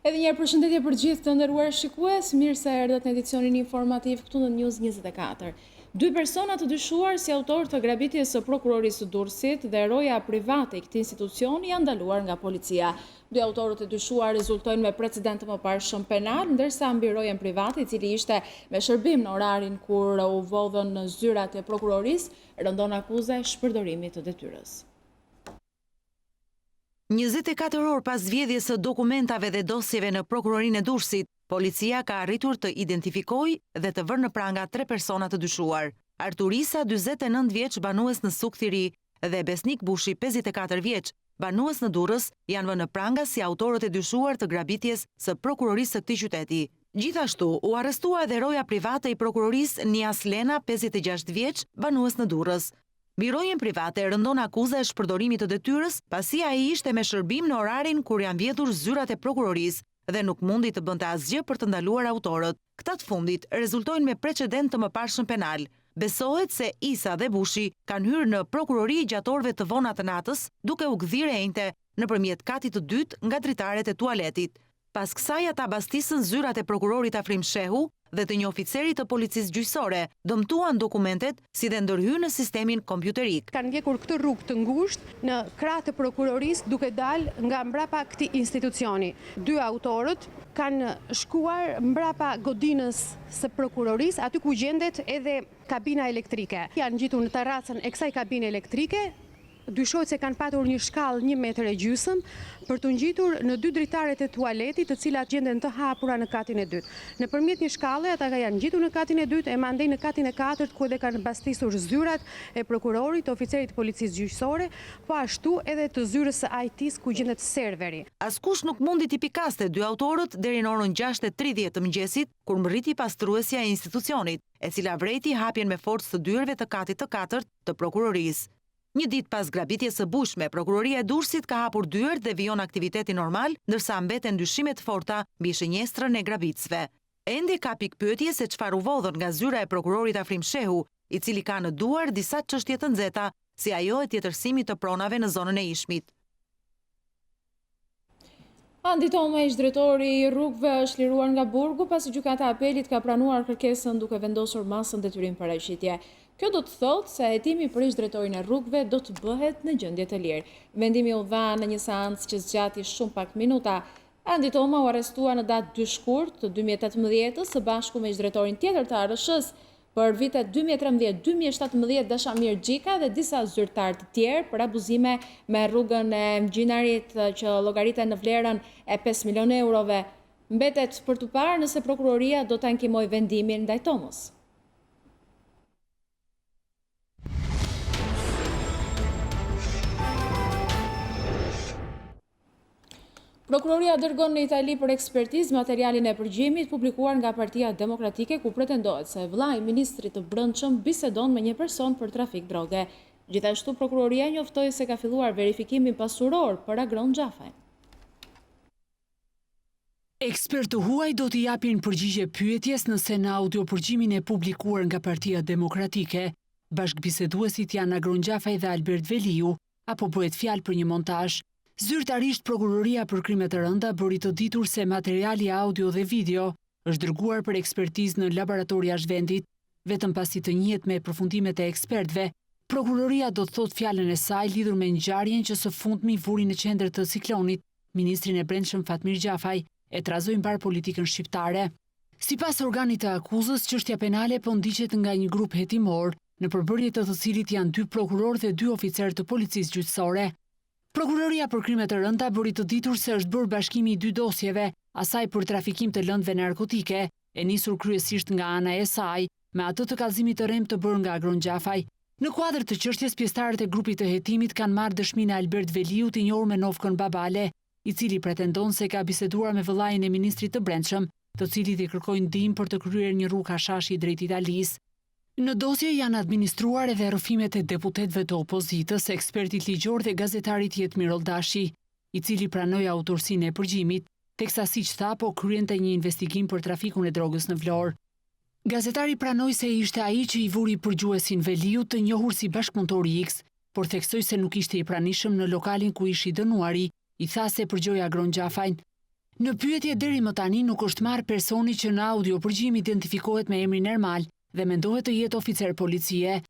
Edhe një përshëndetje për gjithë të nderuar shikues, mirë se erdhët në edicionin informativ këtu në News24. Dy persona të dyshuar si autor të grabitjes së prokurorisë së Durrësit dhe roja private i këtij institucioni janë ndaluar nga policia. Dy autorët e dyshuar rezultojnë me precedent të mëparshëm penal, ndërsa mbi rojen private, i cili ishte me shërbim në orarin kur u vodhën në zyrat e prokurorisë, rëndon akuze shpërdorimit të detyrës. 24 orë pas vjedhjes së dokumentave dhe dosjeve në prokurorinë e Durrësit, policia ka arritur të identifikojë dhe të vërë në pranga 3 persona të dyshuar. Arturisa, 49 vjeç, banues në Sukthiri, dhe Besnik Bushi, 54 vjeç, banues në Durrës, janë vënë në pranga si autorët e dyshuar të grabitjes së prokurorisë së këtij qyteti. Gjithashtu, u arrestua edhe roja private i prokurorisë Nias Lena, 56 vjeç, banues në Durrës. Birojen private rëndon akuza e shpërdorimit të detyrës pasi ai ishte me shërbim në orarin kur janë vjedhur zyrat e prokurorisë dhe nuk mundi të bënte asgjë për të ndaluar autorët. Këta të fundit rezultojnë me precedent të mëparshëm penal. Besohet se Isa dhe Bushi kanë hyrë në prokurori gjatë orëve të vona të natës, duke u gdhirë enjte nëpërmjet katit të dytë nga dritaret e tualetit. Pas kësaj ata bastisën zyrat e prokurorit Afrim Shehu dhe të një oficerit të policisë gjyqësore, dëmtuan dokumentet si dhe ndërhyrë në sistemin kompjuterik. Kanë ndjekur këtë rrugë të ngushtë në krah të prokurorisë duke dalë nga mbrapa këtij institucioni. Dy autorët kanë shkuar mbrapa godinës së prokurorisë, aty ku gjendet edhe kabina elektrike. Janë ngjitur në terracën e kësaj kabine elektrike. Dyshohet se kanë patur një shkallë 1,5 metra për të ngjitur në 2 dritaret e tualetit, të cilat gjenden të hapura në katin e dytë. Nëpërmjet një shkalle ata janë ngjitur në katin e dytë e mandej në katin e katërt ku edhe kanë bastisur zyrat e prokurorit, të oficerit të policisë gjyqësore, po ashtu edhe të zyrës së IT-s ku gjendet serveri. Askush nuk mundi t'i pikaste dy autorët deri në orën 6:30 të mëngjesit, kur mbriti pastruesja e institucionit, e cila vrejti hapjen me forcë të dyerve të katit të katërt të prokurorisë. Një ditë pas grabitjes së bushme, prokuroria e Durrësit ka hapur dyert dhe vijon aktivitetin normal, ndërsa mbeten dyshime të forta mbi shënjestrën e grabitësve. Ende ka pikpyetje se çfarë u vodhën nga zyra e prokurorit Afrim Shehu, i cili ka në duar disa çështje të nxehta, si ajo e tjetërsimit të pronave në zonën e Ishmit. Andi Toma, ish drejtori i rrugëve, është liruar nga burgu pasi gjykata e apelit ka pranuar kërkesën duke vendosur masën detyrim paraqitje. Kjo do të thotë se hetimi për ish drejtorin e rrugëve do të bëhet në gjendje të lirë. Vendimi u dha në një seancë që zgjati shumë pak minuta. Andi Toma u arrestua në datë 2 shkurt të 2018 së bashku me ish drejtorin tjetër të ARSH-s për vitet 2013-2017 Dashamir Gjika dhe disa zyrtar të tjerë për abuzime me rrugën e Mgjinarit që llogariten në vlerën e 5 milionë eurove. Mbetet për të parë nëse prokuroria do të ankimojë vendimin ndaj Tomës. Prokuroria dërgon në Itali për ekspertizë materialin e përgjimit publikuar nga Partia Demokratike, ku pretendohet se vllai i ministrit të Brendshëm bisedon me një person për trafik droge. Gjithashtu prokuroria njoftoi se ka filluar verifikimin pasuror për Agron Xhafaj. Ekspertë huaj do t'i japin përgjigje pyetjes nëse në audiopërgjimin e publikuar nga Partia Demokratike, bashkëbiseduesit janë Agron Xhafaj dhe Albert Veliu, apo bëhet fjalë për një montazh. Zyrtarisht prokuroria për krime të rënda bëri të ditur se materiali audio dhe video është dërguar për ekspertizë në laboratori jashtë vendit, vetëm pasi të njihet me përfundimet e ekspertëve. Prokuroria do të thotë fjalën e saj lidhur me ngjarjen që së fundmi vuri në qendër të ciklonit ministrin e Brendshëm Fatmir Gjafaj, e trazoi mbar politikën shqiptare. Sipas organit të akuzës, çështja penale po ndiqet nga një grup hetimor, në përbërje të cilit janë 2 prokurorë dhe 2 oficerë të policisë gjyqësore. Prokuroria për krime të rënda bëri të ditur se është bërë bashkimi i 2 dosjeve, asaj për trafikim të lëndëve narkotike, e nisur kryesisht nga ana e saj, me atë të kallëzimit të rremtë të bërë nga Agron Xhafaj. Në kuadër të çështjes, pjesëtarët e grupit të hetimit kanë marrë dëshminë e Albert Veliut, i njohur me Novkën Babale, i cili pretendon se ka biseduar me vëllain e ministrit të Brendshëm, të cilit i kërkojnë ndihmë për të kryer një rrugë hashashi drejt Italisë. Në dosje janë administruar edhe rrëfimet e deputetëve të opozitës, ekspertit ligjor dhe gazetarit Jetmir Oldashi, i cili pranoi autorsinë e përgjimit, teksa siç tha po kryente një investigim për trafikun e drogës në Vlorë. Gazetari pranoi se ishte ai që i vuri përgjuesin Veliut, të njohur si bashkëpunëtori X, por theksoi se nuk ishte i pranishëm në lokalin ku ishi dënuari, i tha se përgjoi Agron Xhafajn. Në pyetje deri më tani nuk është marrë personi që në audio përgjim identifikohet me emrin Ermal dhe mendohet të jetë oficer policie.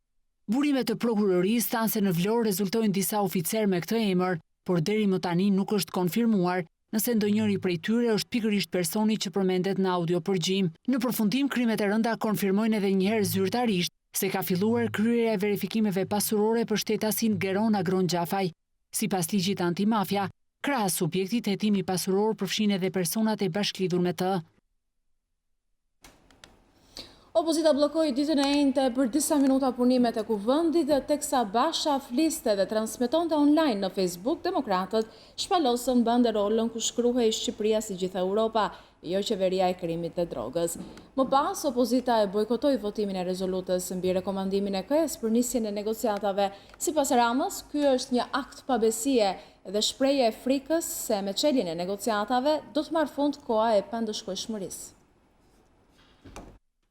Burimet të prokurorisë thanë se në Vlorë rezultojnë disa oficer me këtë emër, por deri më tani nuk është konfirmuar nëse ndonjëri prej tyre është pikërisht personi që përmendet në audio përgjim. Në përfundim, krimet e rënda konfirmojnë edhe njëherë zyrtarisht se ka filluar kryerja e verifikimeve pasurore për shtetasin Gerona Grongjafaj. Sipas ligjit antimafia, krahas subjektit, hetimi pasuror përfshin edhe personat e bashklidhur me të. Opozita bllokoi ditën e njëjtë për disa minuta punimet e kuvendit, teksa Basha fliste dhe transmetonte online në Facebook, demokratët shpalosën banderolën ku shkruhej Shqipëria si gjithë Europa, jo qeveria e krimit dhe drogës. Më pas, opozita e bojkotoi votimin e rezolutës mbi rekomandimin e KS për nisjen e negociatave. Sipas Ramës, ky është një akt pabesie dhe shprehje e frikës se me çeljen e negociatave do të marrë fund koha e pandëshkueshmërisë.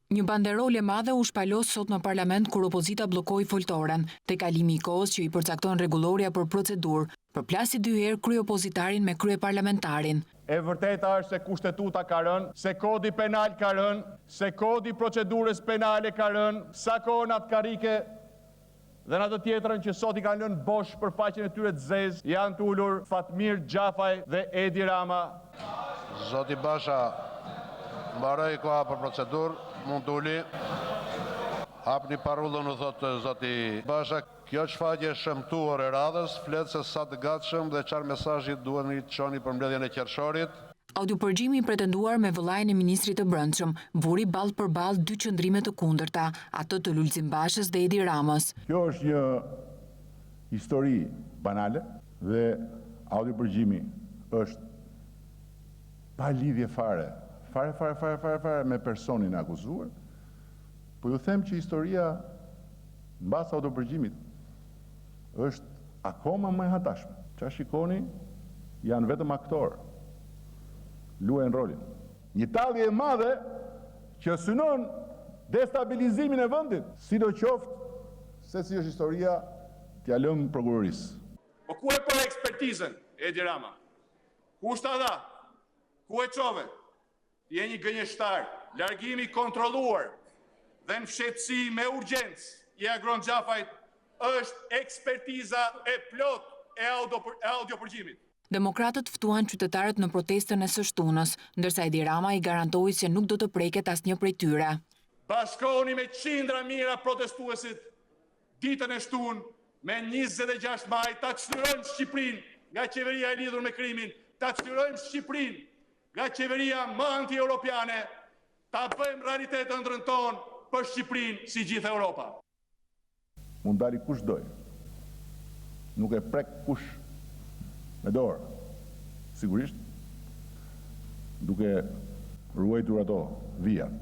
Një banderol e madhe u shpalos sot në parlament kur opozita bllokoi foltoren, te kalimi i kohës që i përcakton rregulloria për procedurë, përplasi dy herë kryeopozitarin me kryeparlamentarin. E vërteta është se kushtetuta ka rënë, se kodi penal ka rënë, se kodi procedurës penale ka rënë, sa kohë atë karike dhe në atë tjetrën që sot i kanë lënë bosh për faqen e tyre të zezë, janë të ulur Fatmir Gjafaj dhe Edi Rama. Zoti Basha, mbaroi koha për procedurë. Mund të uli. Hapni parullën, u thotë zoti Basha. Kjo shfaqje shëmtuar e radhës, flet se sa të gatshëm dhe çfarë mesazhi duhet të çoni për mbledhjen e qershorit. Audiopërgjimi i pretenduar me vëllain e ministrit të Brendshëm buri ballë për ballë dy qëndrime të kundërta, ato të Lulzim Bashës dhe Edi Ramës. Kjo është një histori banale dhe audiopërgjimi është pa lidhje fare me personin e akuzuar, po ju them që historia mbas autopërgjimit është akoma më e hatashme. Qa shikoni, janë vetëm aktorë, luajnë rolin. Një tallje e madhe që synon destabilizimin e vendit, sidoqoftë se si është historia, t'ja lëmë prokurorisë. Po ku e për ekspertizën, Edi Rama? Ku është ta dha? Ku e çove? Je një gënjeshtar, largimi kontrolluar dhe në fshetësi me urgjencë i Agron Gjafajt është ekspertiza e plot e audiopërgjimit. Demokratët ftuan qytetarët në protestën e së shtunës, ndërsa Edi Rama i garantoi se nuk do të preket asnjë prej tyre. Bashkohuni me qindra mijëra protestuesit ditën e shtunë me 26 maj ta çlirojmë Shqipërinë nga qeveria e lidhur me krimin, ta çlirojmë Shqipërinë nga qeveria më anti-europiane, ta bëjmë realitet ëndrrën tonë për Shqipërinë si gjithë Europa. Mund dali kush doj, nuk e prek kush me dorë, sigurisht, duke ruajtur ato vijat.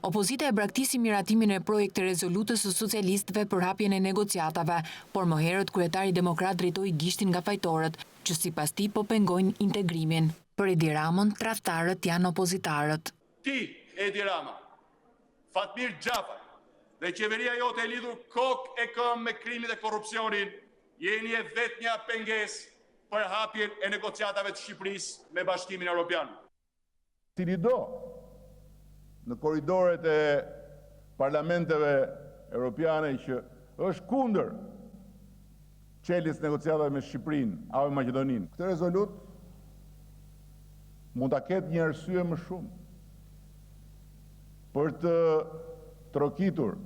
Opozita e braktisi miratimin e projekt të rezolutës së socialistëve për hapjen e negociatave, por më herët kryetari demokrat drejtoi gishtin nga fajtorët, që sipas tij po pengojnë integrimin. Për Edi Ramën, tradhtarët janë opozitarët. Ti, Edi Rama, Fatmir Gjafaj dhe qeveria jote e lidhur kokë e këmbë me krimin dhe korrupsionin, jeni e vetmja pengesë për hapjen e negociatave të Shqipërisë me Bashkimin Evropian. Cili do në korridoret e parlamenteve europiane që është kundër çeljes negociatave me Shqipërinë apo Maqedoninë. Këtë rezolut mund ta ketë një arsye më shumë për të trokitur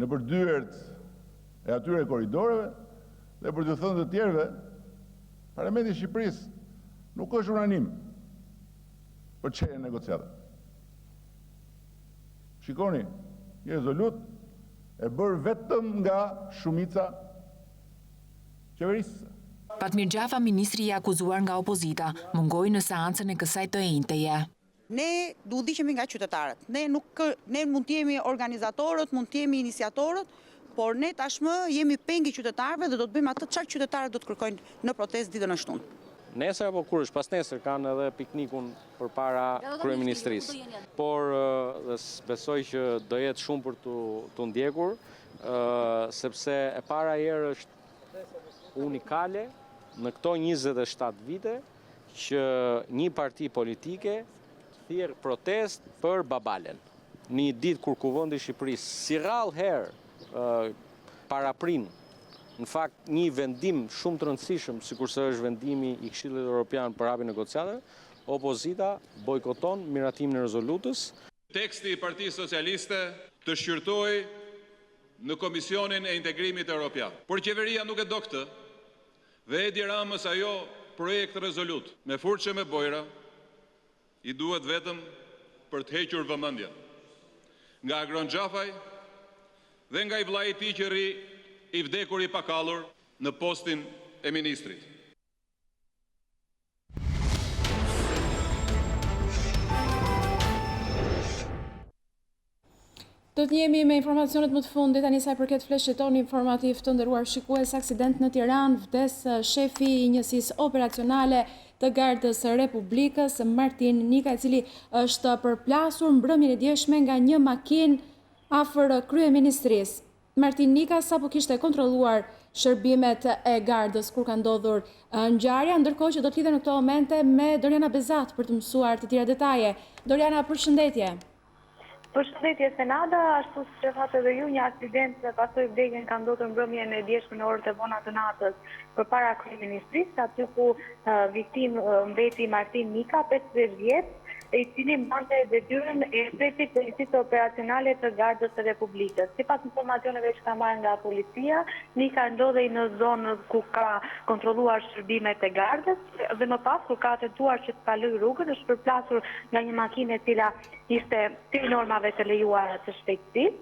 në përdyert e atyre korridoreve dhe për të thënë të tjerëve, Parlamenti i Shqipërisë nuk është unanim për çeljen e negociatave. Shikoni, një rezolut e bërë vetëm nga shumica qeverisë. Fatmir Gjafa, ministri i akuzuar nga opozita, mungoi në seancën e kësaj të enjteje. Ne duhet diqemi nga qytetarët. Ne mund të jemi organizatorët, mund të jemi iniciatorët, por ne tashmë jemi pengi qytetarëve dhe do të bëjmë atë çfarë qytetarët do të kërkojnë në protestë ditën e shtunë. Nesër apo kur është pas nesër kanë edhe piknikun përpara kryeministrisë. Por besoj që do jetë shumë për të ndjekur, sepse e para herë është unikale në këto 27 vite që një parti politike thirr protest për Babalen. Një ditë kur kuvendi i Shqipërisë si rrallë herë paraprin, në fakt një vendim shumë të rëndësishëm, sikurse është vendimi i Këshillit Evropian për hapjen e negociatave, opozita bojkoton miratimin e rezolutës. Teksti i Partisë Socialiste të shqyrtoi në Komisionin e Integrimit Evropian. Por qeveria nuk e do këtë, dhe Edi Ramës ajo projekt rezolut me furçe me bojra i duhet vetëm për të hequr vëmendjen nga Agron Xhafaj dhe nga i vllai i tij që rri i vdekur i pakallur në postin e ministrit. Do të jemi me informacionet më të fundit tani sa i përket fleshit ton informativ të nderuar shikues. Aksident në Tiranë, vdes shefi i njësisë operacionale të Gardës së Republikës, Martin Nika, i cili është përplasur mbrëmjen e djeshme nga një makinë afër kryeministrisë. Martin Nika sapo kishte kontrolluar shërbimet e Gardës kur ka ndodhur ngjarja, ndërkohë që do të lidhem në këto momente me Doriana Bezat për të mësuar të tjera detaje. Doriana, përshëndetje. Përshëndetje Senada, ashtu si thatë edhe ju, një aksident dhe pasoj vdekjen ka ndodhur mbrëmjen e djeshme në orët e vona të natës përpara kryeministrisë, aty ku viktim mbeti Martin Nika, 50 vjeç, i cili mbante detyrën e shefit të njësisë operacionale të Gardës së Republikës. Sipas informacioneve që ka marrë nga policia, Nika ndodhej në zonë ku ka kontrolluar shërbimet e Gardës dhe më pas kur ka tentuar që të kaloj rrugën, është përplasur nga një makinë e cila ishte të normave të lejuara të shpejtësisë.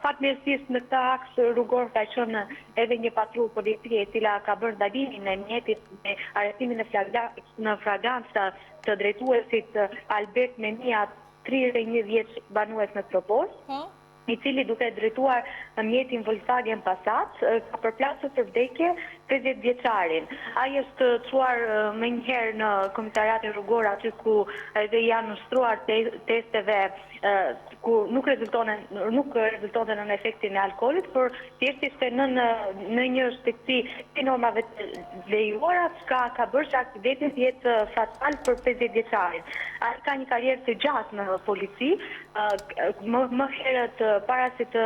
Fatmirësisht në këtë aks rrugor ka qenë edhe një patrullë policie e cila ka bërë ndalimin e mjetit me arrestimin në fragancë të drejtuesit Albert Menia, 31 vjeç banues në Tropos, i cili duke drejtuar mjetin Volkswagen Passat, ka përplasur për vdekje 50 vjeçarin. Ai është çuar më njëherë në komisariatin rrugor aty ku edhe janë ushtruar testeve ku nuk rezultonte në efektin e alkoolit, por thjesht ishte në një shtetësi të normave të lejuara, ka bërë që aksidenti të jetë fatal për 50 vjeçarin. Ai ka një karrierë të gjatë në polici, më herët para se të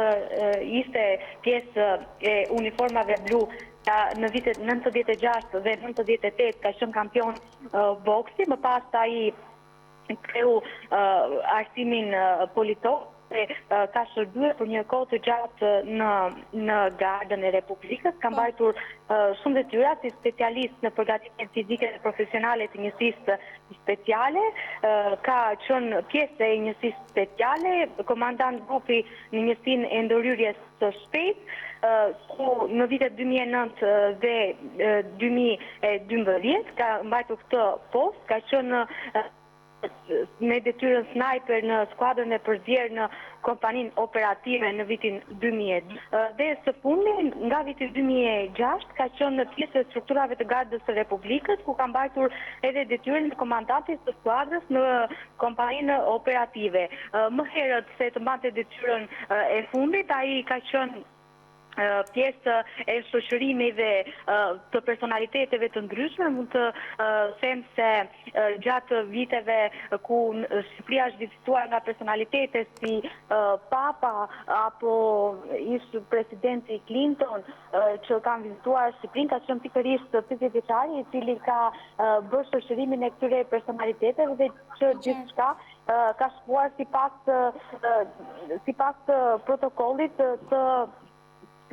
ishte pjesë e uniformave blu në vitet 96 dhe 98 ka qenë kampion boksi, më pas ai kreu arsimin politok, ka shërbyer për një kohë të gjatë në Gardën e Republikës, ka mbajtur shumë detyra si specialist në përgatitjen fizike dhe profesionale të njësisë speciale, ka qenë pjesë e njësisë speciale, komandant grupi në njësinë e ndërhyrjes së shpejtë, ku në vitet 2009 dhe 2012 ka mbajtur këtë post, ka qenë me detyrën sniper në skuadrën e përzierë në kompaninë operative në vitin 2000. Dhe së fundi, nga viti 2006, ka qenë në pjesë e strukturave të Gardës së Republikës, ku ka mbajtur edhe detyrën e komandantit të skuadrës në kompaninë operative. Më herët se të mbante detyrën e fundit, ai ka qenë pjesë e shoqërimeve të personaliteteve të ndryshme, mund të them se gjatë viteve ku Shqipëria është vizituar nga personalitete si Papa apo ish presidenti Clinton që kanë vizituar Shqipërinë, ka qenë pikërisht 50 vjeçari i cili ka bërë shoqërimin e këtyre personaliteteve dhe që gjithçka ka shkuar sipas protokollit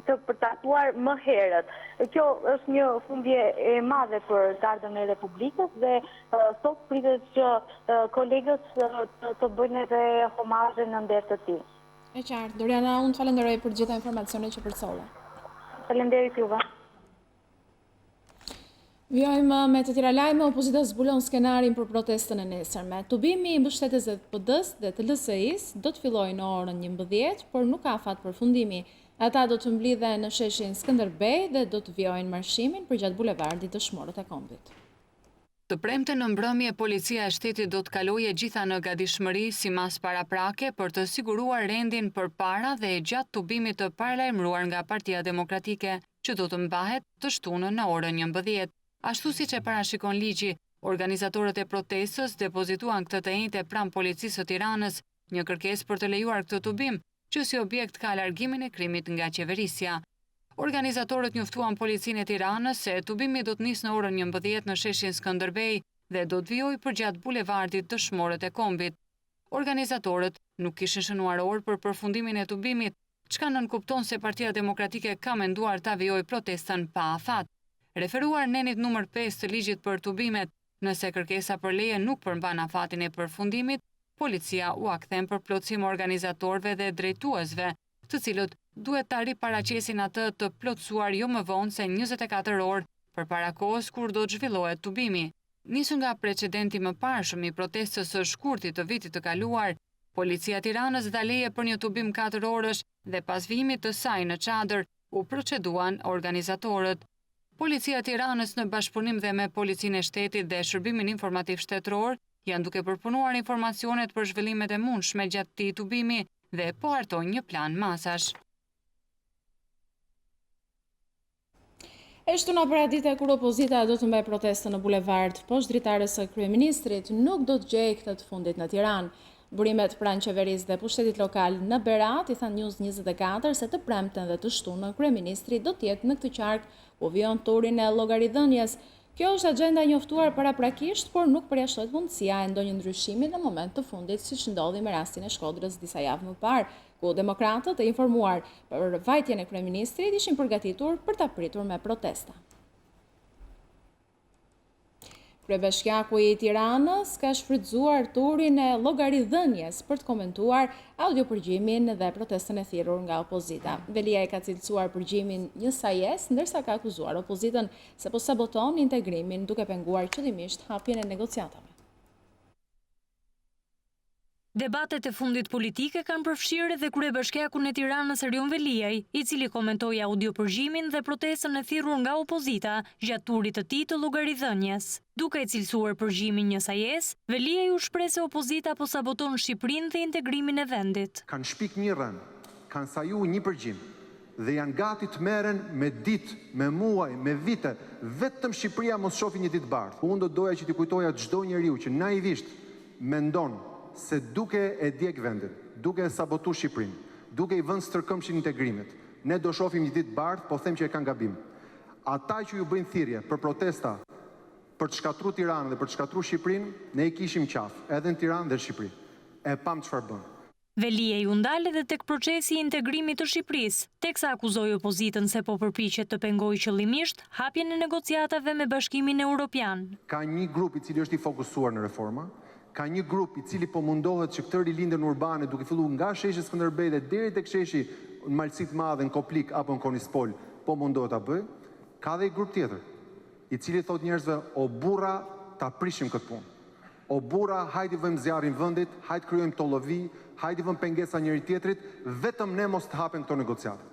të përcaktuar më herët. Kjo është një fundje e madhe për Gardën e Republikës dhe sot pritet që kolegët të bëjnë edhe homazhe në nder të tij. E qartë, Doriana, unë të falenderoj për gjitha informacionet që përcolla. Falenderit juve. Vjojmë me të tjera lajme, opozita zbulon skenarin për protestën e nesërme. Tubimi i mbështetjes të PD-s dhe të LSI-s do të fillojë në orën 11, por nuk ka fat përfundimi. Ata do të mblidhen në sheshin Skënderbej dhe do të vjojnë marshimin përgjatë bulevardit të Shmorët e Kombit. Të premte në mbrëmje, policia e shtetit do të kalojë gjitha në gatishmëri si mas paraprake për të siguruar rendin përpara dhe gjatë tubimit të paralajmëruar nga Partia Demokratike, që do të mbahet të shtunën në orën 11. Ashtu siç e parashikon ligji, organizatorët e protestës depozituan këtë të njëjtë pranë policisë së Tiranës një kërkesë për të lejuar këtë tubim, që si objekt ka largimin e krimit nga qeverisja. Organizatorët njoftuan policinë e Tiranës se tubimi do të nisë në orën 11 në sheshin Skënderbej dhe do të vijojë përgjatë bulevardit Dëshmorët e Kombit. Organizatorët nuk kishin shënuar orë për përfundimin e tubimit, çka nënkupton se Partia Demokratike ka menduar ta vijojë protestën pa afat. Referuar nenit numër 5 të ligjit për tubimet, nëse kërkesa për leje nuk përmban afatin e përfundimit, policia u akthen për plotësim organizatorëve dhe drejtuesve, të cilët duhet ta riparaqesin atë të plotësuar jo më vonë se 24 orë përpara kohës kur do të zhvillohet tubimi. Nisur nga precedenti më parshëm i protestës së shkurtit të vitit të kaluar, policia e Tiranës dha leje për një tubim 4 orësh dhe pas vijimit të saj në çadër u proceduan organizatorët. Policia e Tiranës në bashkëpunim dhe me Policinë e Shtetit dhe Shërbimin Informativ Shtetëror janë duke përpunuar informacionet për zhvillimet e mundshme gjatë këtij tubimi dhe po hartojnë një plan masash. E shtuna para dite kur opozita do të mbajë protestën në bulevard, poshtë dritares së kryeministrit nuk do të gjejë këtë të fundit në Tiranë. Burimet pranë qeverisë dhe pushtetit lokal në Berat i than News24 se të premten dhe të shtunën kryeministri do të jetë në këtë qark ku vijon turin e llogaridhënies. Kjo është agenda e njoftuar paraprakisht, por nuk përjashtohet mundësia e ndonjë ndryshimi në moment të fundit, siç ndodhi me rastin e Shkodrës disa javë më parë, ku demokratët e informuar për vajtjen e kryeministrit ishin përgatitur për ta pritur me protesta. Kryebashkiaku i Tiranës ka shfrytzuar turin e llogaridhënies për të komentuar audiopërgjimin dhe protestën e thirrur nga opozita. Velia e ka cilësuar përgjimin një sajes, ndërsa ka akuzuar opozitën se po saboton integrimin duke penguar qëllimisht hapjen e negociatave. Debatet e fundit politike kanë përfshirë edhe kryebashkiakun e Tiranës Erion Veliaj, i cili komentoi audiopërgjimin dhe protestën e thirrur nga opozita gjatë turit të tij të llogaridhënies. Duke e cilësuar përgjimin një sajes, Veliaj u shpreh se opozita po saboton Shqipërinë dhe integrimin e vendit. Kanë shpik një rën, kanë saju një përgjim dhe janë gati të merren me ditë, me muaj, me vite, vetëm Shqipëria mos shofi një ditë bardhë. Unë do doja që t'i kujtoja çdo njeriu që naivisht mendon se duke e djeg vendin, duke e sabotu Shqipërinë, duke i vënë stërkëmshin integrimit, ne do shohim një ditë bardhë, po them që e kanë gabim. Ata që ju bëjnë thirrje për protesta, për të shkatruar Tiranën dhe për të shkatruar Shqipërinë, ne i kishim qafë, edhe në Tiranë dhe në Shqipëri. E pam çfarë bën. Veliaj u ndal edhe tek procesi i integrimit të Shqipërisë, teksa akuzoi opozitën se po përpiqet të pengojë qëllimisht hapjen e negociatave me Bashkimin Evropian. Ka një grup i cili është i fokusuar në reforma, ka një grup i cili po mundohet që këtë rilindjen urbane duke filluar nga sheshi Skënderbej dhe deri tek sheshi në Malësi të Madhe, në Koplik apo në Konispol, po mundohet ta bëj. Ka dhe i grup tjetër, i cili thot njerëzve, o burra, ta prishim këtë punë. O burra, hajde vëmë zjarrin vendit, hajde krijojmë tollovi, hajde vëmë pengesa njëri tjetrit, vetëm ne mos të hapen këto negociatet.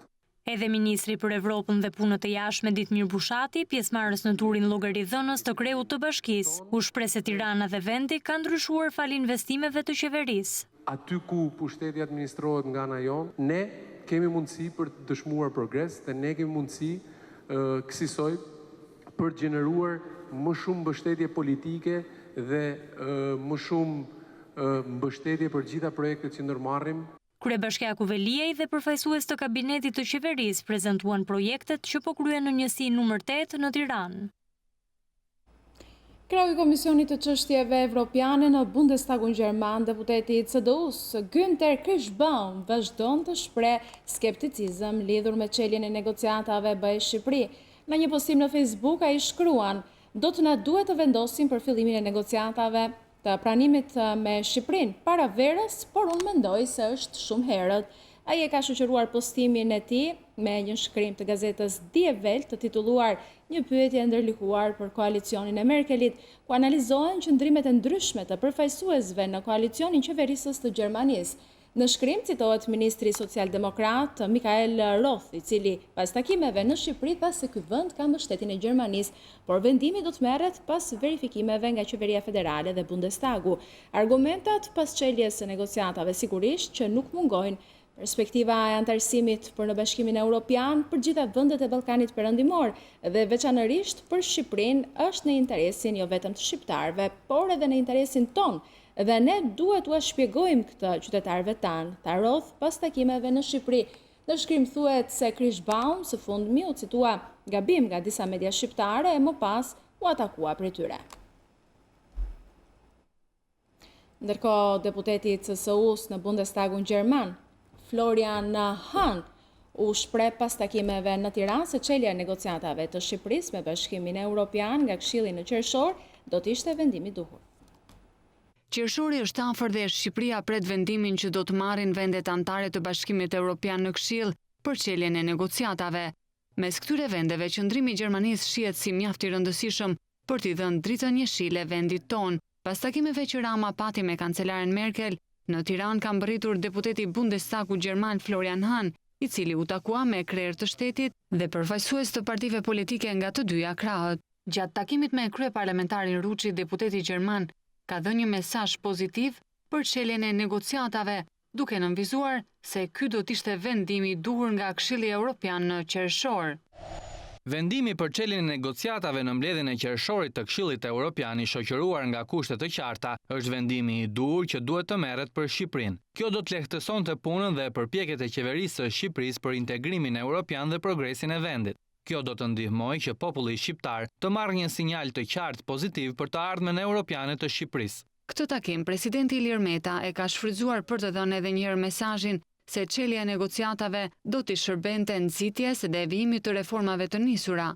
Edhe ministri për Evropën dhe punët e jashtme Ditmir Bushati, pjesëmarrës në turin llogaridhënës të kreut të bashkisë, u shpreh se Tirana dhe vendi kanë ndryshuar fal investimeve të qeverisë. Aty ku pushteti administrohet nga ana jonë, ne kemi mundësi për të dëshmuar progres dhe ne kemi mundësi kësaj për të gjeneruar më shumë mbështetje politike dhe më shumë mbështetje për gjitha projektet që ndërmarrim. Kryebashkiaku Veliaj dhe përfaqësues të kabinetit të qeverisë prezantuan projektet që po kryen në njësi numër 8 në Tiranë. Kreu i Komisionit të Çështjeve Evropiane në Bundestagun Gjerman, deputeti i CDU-s Günther Kirschbaum vazhdon të shpreh skepticizëm lidhur me çeljen e negociatave BE-Shqipëri. Në një postim në Facebook ai shkruan: "Do të na duhet të vendosim për fillimin e negociatave të pranimit me Shqipërinë para verës, por unë mendoj se është shumë herët." Ai e ka shoqëruar postimin e tij me një shkrim të gazetës Die Welt të titulluar "Një pyetje ndërlikuar për koalicionin e Merkelit", ku analizohen qëndrimet e ndryshme të përfaqësuesve në koalicionin qeverisës të Gjermanisë. Në shkrim citohet ministri socialdemokrat Michael Roth, i cili pas takimeve në Shqipëri tha se ky vend ka mbështetjen e Gjermanisë, por vendimi do të merret pas verifikimeve nga Qeveria Federale dhe Bundestagu. Argumentat pas çeljes së negociatave sigurisht që nuk mungojnë Perspektiva e antarësimit për në Bashkimin Evropian për gjitha vendet e Ballkanit Perëndimor dhe veçanërisht për Shqipërinë është në interesin jo vetëm të shqiptarëve, por edhe në interesin ton. Dhe ne duhet t'u shpjegojmë këtë qytetarëve tanë, tharrodh pas takimeve në Shqipëri. Në shkrim thuhet se Krishbaum së fundmi u citua gabim nga disa media shqiptare e më pas u atakua prej tyre. Ndërkohë, deputeti i CSU-s në Bundestagun Gjerman, Florian Hahn, u shpreh pas takimeve në Tiranë se çelja e negociatave të Shqipërisë me Bashkimin Evropian nga Këshilli në qershor do të ishte vendimi i duhur. Qershori është afër dhe Shqipëria pret vendimin që do të marrin vendet anëtare të Bashkimit Evropian në Këshill për çeljen e negociatave. Mes këtyre vendeve, qëndrimi i Gjermanisë shihet si mjaft i rëndësishëm për t'i dhënë dritën jeshile vendit ton. Pas takimeve që Rama pati me kancelaren Merkel, në Tiranë ka mbërritur deputeti Bundestagut Gjerman Florian Hahn, i cili u takua me krerë të shtetit dhe përfaqësues të partive politike nga të dyja krahët. Gjatë takimit me kryeparlamentarin Ruçi, deputeti gjerman ka dhënë një mesazh pozitiv për çeljen e negociatave, duke nënvizuar se ky do të ishte vendimi i duhur nga Këshilli Evropian në qershor. Vendimi për çeljen e negociatave në mbledhjen e qershorit të Këshillit Evropian i shoqëruar nga kushte të qarta është vendimi i duhur që duhet të merret për Shqipërinë. Kjo do të lehtësonte punën dhe përpjekjet e qeverisë së Shqipërisë për integrimin evropian dhe progresin e vendit. Kjo do të ndihmojë që populli shqiptar të marrë një sinjal të qartë pozitiv për të ardhmen europiane të Shqipërisë. Këtë takim, presidenti Ilir Meta e ka shfrytzuar për të dhënë edhe një herë mesazhin se çelja e negociatave do t'i shërbente nxitjes dhe vijimit të reformave të nisura.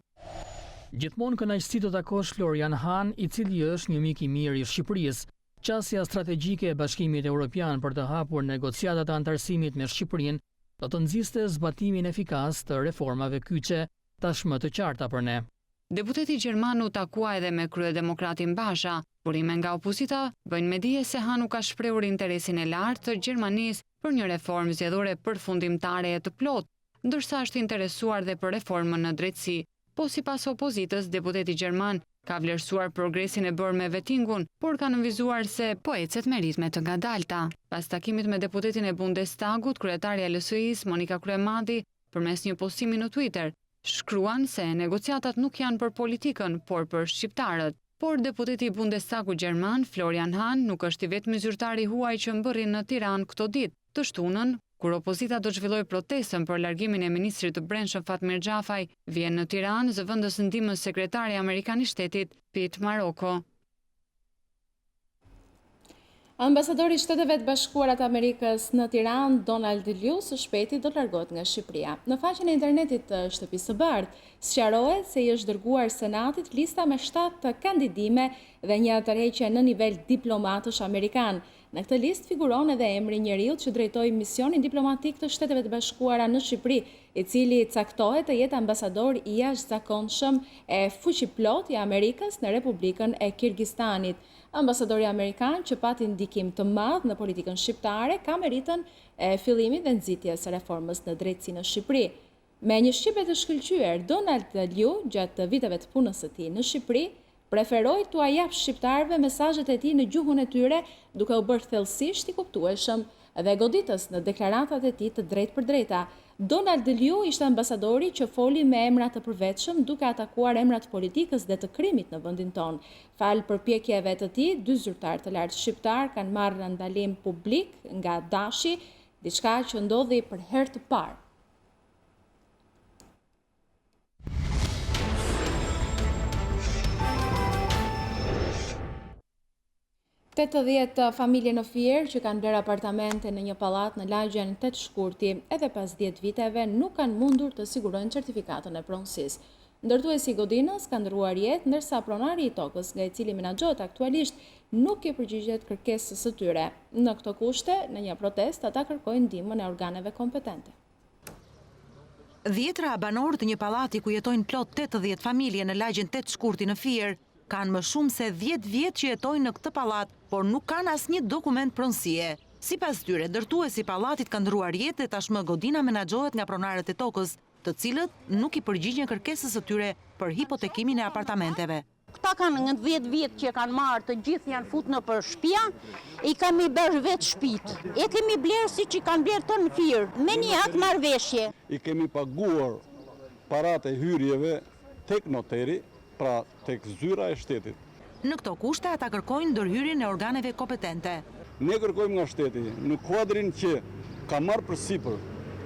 Gjithmonë kënaqësi të takosh Florian Hahn, i cili është një mik i mirë i Shqipërisë. Qasja strategjike e Bashkimit Evropian për të hapur negociatat e antarësimit me Shqipërinë do të nxiste zbatimin efikas të reformave kyçe, tashmë të qarta për ne. Deputeti gjerman u takua edhe me kryedemokratin Basha. Burime nga opozita bëjnë me dije se Hahn u ka shprehur interesin e lartë të Gjermanisë për një reformë zgjedhore përfundimtare e të plotë, ndërsa është interesuar dhe për reformën në drejtësi. Po sipas opozitës, deputeti gjerman ka vlerësuar progresin e bërë me vettingun, por ka nënvizuar se po ecet me ritme të ngadalta. Pas takimit me deputetin e Bundestagut, kryetaria e LSI-s Monika Kryemadi, përmes një postimi në Twitter, shkruan se negociatat nuk janë për politikën, por për shqiptarët. Por deputeti i Bundestagut gjerman, Florian Hahn, nuk është i vetmi zyrtari huaj që mbërrin në Tiranë këto ditë. Të shtunën, kur opozita do të zhvillojë protestën për largimin e ministrit të Brendshëm Fatmir Xhafaj, vjen në Tiranë zëvendës ndihmës sekretari amerikan i shtetit Pete Maroko. Ambasadori i Shteteve të Bashkuara të Amerikës në Tiranë, Donald Liu, së shpejti do të largohet nga Shqipëria. Në faqen e internetit të Shtëpisë së Bardhë, sqarohet se i është dërguar Senatit lista me 7 kandidime dhe një tërheqje në nivel diplomatësh amerikan. Në këtë listë figuron edhe emri njeriut që drejtoi misionin diplomatik të Shteteve të Bashkuara në Shqipëri, i cili caktohet të jetë ambasador i jashtëzakonshëm e fuqiplot i Amerikës në Republikën e Kirgistanit. Ambasadori amerikan që pati ndikim të madh në politikën shqiptare ka meritën e fillimit dhe nxitjes së reformës në drejtësi në Shqipëri. Me një shqipe të shkëlqyer, Donald Liu, gjatë viteve të punës së tij në Shqipëri, preferoi t'u japë shqiptarëve mesazhet e tij në gjuhën e tyre, duke u bërë thellësisht i kuptueshëm dhe goditës në deklaratat e tij të drejtë për drejta. Donald Liu ishte ambasadori që foli me emra të përvetshëm duke atakuar emrat politikës dhe të krimit në vendin tonë. Fal përpjekjeve të tij, 2 zyrtar të lartë shqiptar kanë marrë ndalim publik nga dashi, diçka që ndodhi për herë të parë. Tetëdhjetë familje në Fier që kanë bler apartamente në një pallat në lagjen 8 Shkurti edhe pas 10 viteve nuk kanë mundur të sigurojnë certifikatën e pronësisë. Ndërtuesi i godinës ka ndërruar jetë, ndërsa pronari i tokës, nga i cili menaxhohet aktualisht, nuk i përgjigjet kërkesës së tyre. Në këto kushte, në një protestë, ata kërkojnë ndihmën e organeve kompetente. Dhjetra banorë të një pallati ku jetojnë plot 80 familje në lagjen 8 Shkurti në Fier kanë më shumë se 10 vjet që jetojnë në këtë pallat, por nuk kanë asnjë dokument pronësie. Sipas tyre, ndërtuesi i pallatit ka ndërruar jetë dhe tashmë godina menaxhohet nga pronarët e tokës, të cilët nuk i përgjigjen kërkesës së tyre për hipotekimin e apartamenteve. Këta kanë në 10 vjetë që kanë marrë, të gjithë janë fut në për shtëpia, i kemi bërë vetë shtëpit. E kemi blerë si që kanë blerë të në firë, me një atë marrëveshje. I kemi paguar parat e hyrjeve tek noteri, pra tek zyra e shtetit. Në këto kushte ata kërkojnë ndërhyrjen e organeve kompetente. Ne kërkojmë nga shteti, në kuadrin që ka marrë përsipër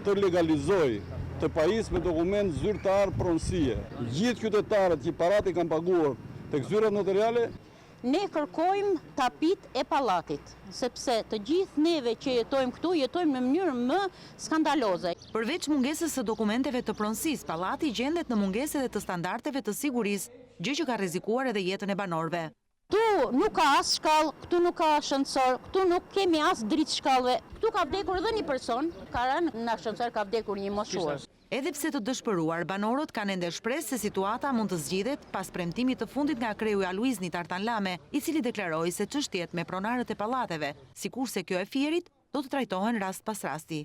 të legalizoj, të pajis me dokument zyrtar pronësie, gjithë qytetarët që parat i kanë paguar tek zyrat notariale. Ne kërkojmë tapit e pallatit, sepse të gjithë neve që jetojmë këtu, jetojmë në mënyrë më skandaloze. Përveç mungesës së dokumenteve të pronësisë, pallati gjendet në mungesë edhe të standardeve të sigurisë, gjë që ka rrezikuar edhe jetën e banorëve. Këtu nuk ka as shkallë, këtu nuk ka ascensor, këtu nuk kemi as dritë shkallëve. Këtu ka vdekur edhe një person, ka rënë në ascensor, ka vdekur një moshuar. Edhe pse të dëshpëruar, banorët kanë ende shpresë se situata mund të zgjidhet pas premtimit të fundit nga kreu i Aluiznit Artan Lame, i cili deklaroi se çështjet me pronarët e pallateve, sikurse kjo e Fierit, do të trajtohen rast pas rasti.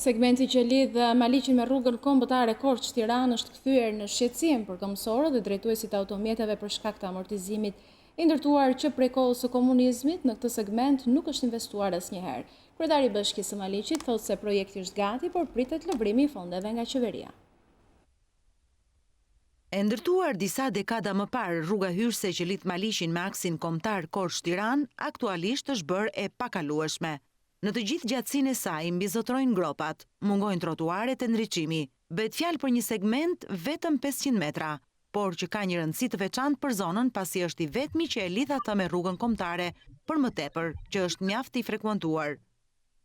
Segmenti që lidh Maliqin me rrugën kombëtare Korçë-Tiranë është kthyer në shqetësim për këmbësorët dhe drejtuesit e automjeteve për shkak të amortizimit i ndërtuar që prej kohës së komunizmit në këtë segment nuk është investuar asnjëherë. Kryetari i Bashkisë së Maliqit thotë se projekti është gati, por pritet lëvrimi i fondeve nga qeveria. E ndërtuar disa dekada më parë, rruga hyrëse që lidh Maliqin me aksin kombëtar Korçë-Tiranë aktualisht është bërë e pakalueshme. Në të gjithë gjatësinë e saj mbizotrojnë gropat, mungojnë trotuaret e ndriçimi. Bëhet fjalë për një segment vetëm 500 metra, por që ka një rëndësi të veçantë për zonën pasi është i vetmi që e lidh atë me rrugën kombëtare, për më tepër që është mjaft i frekuentuar.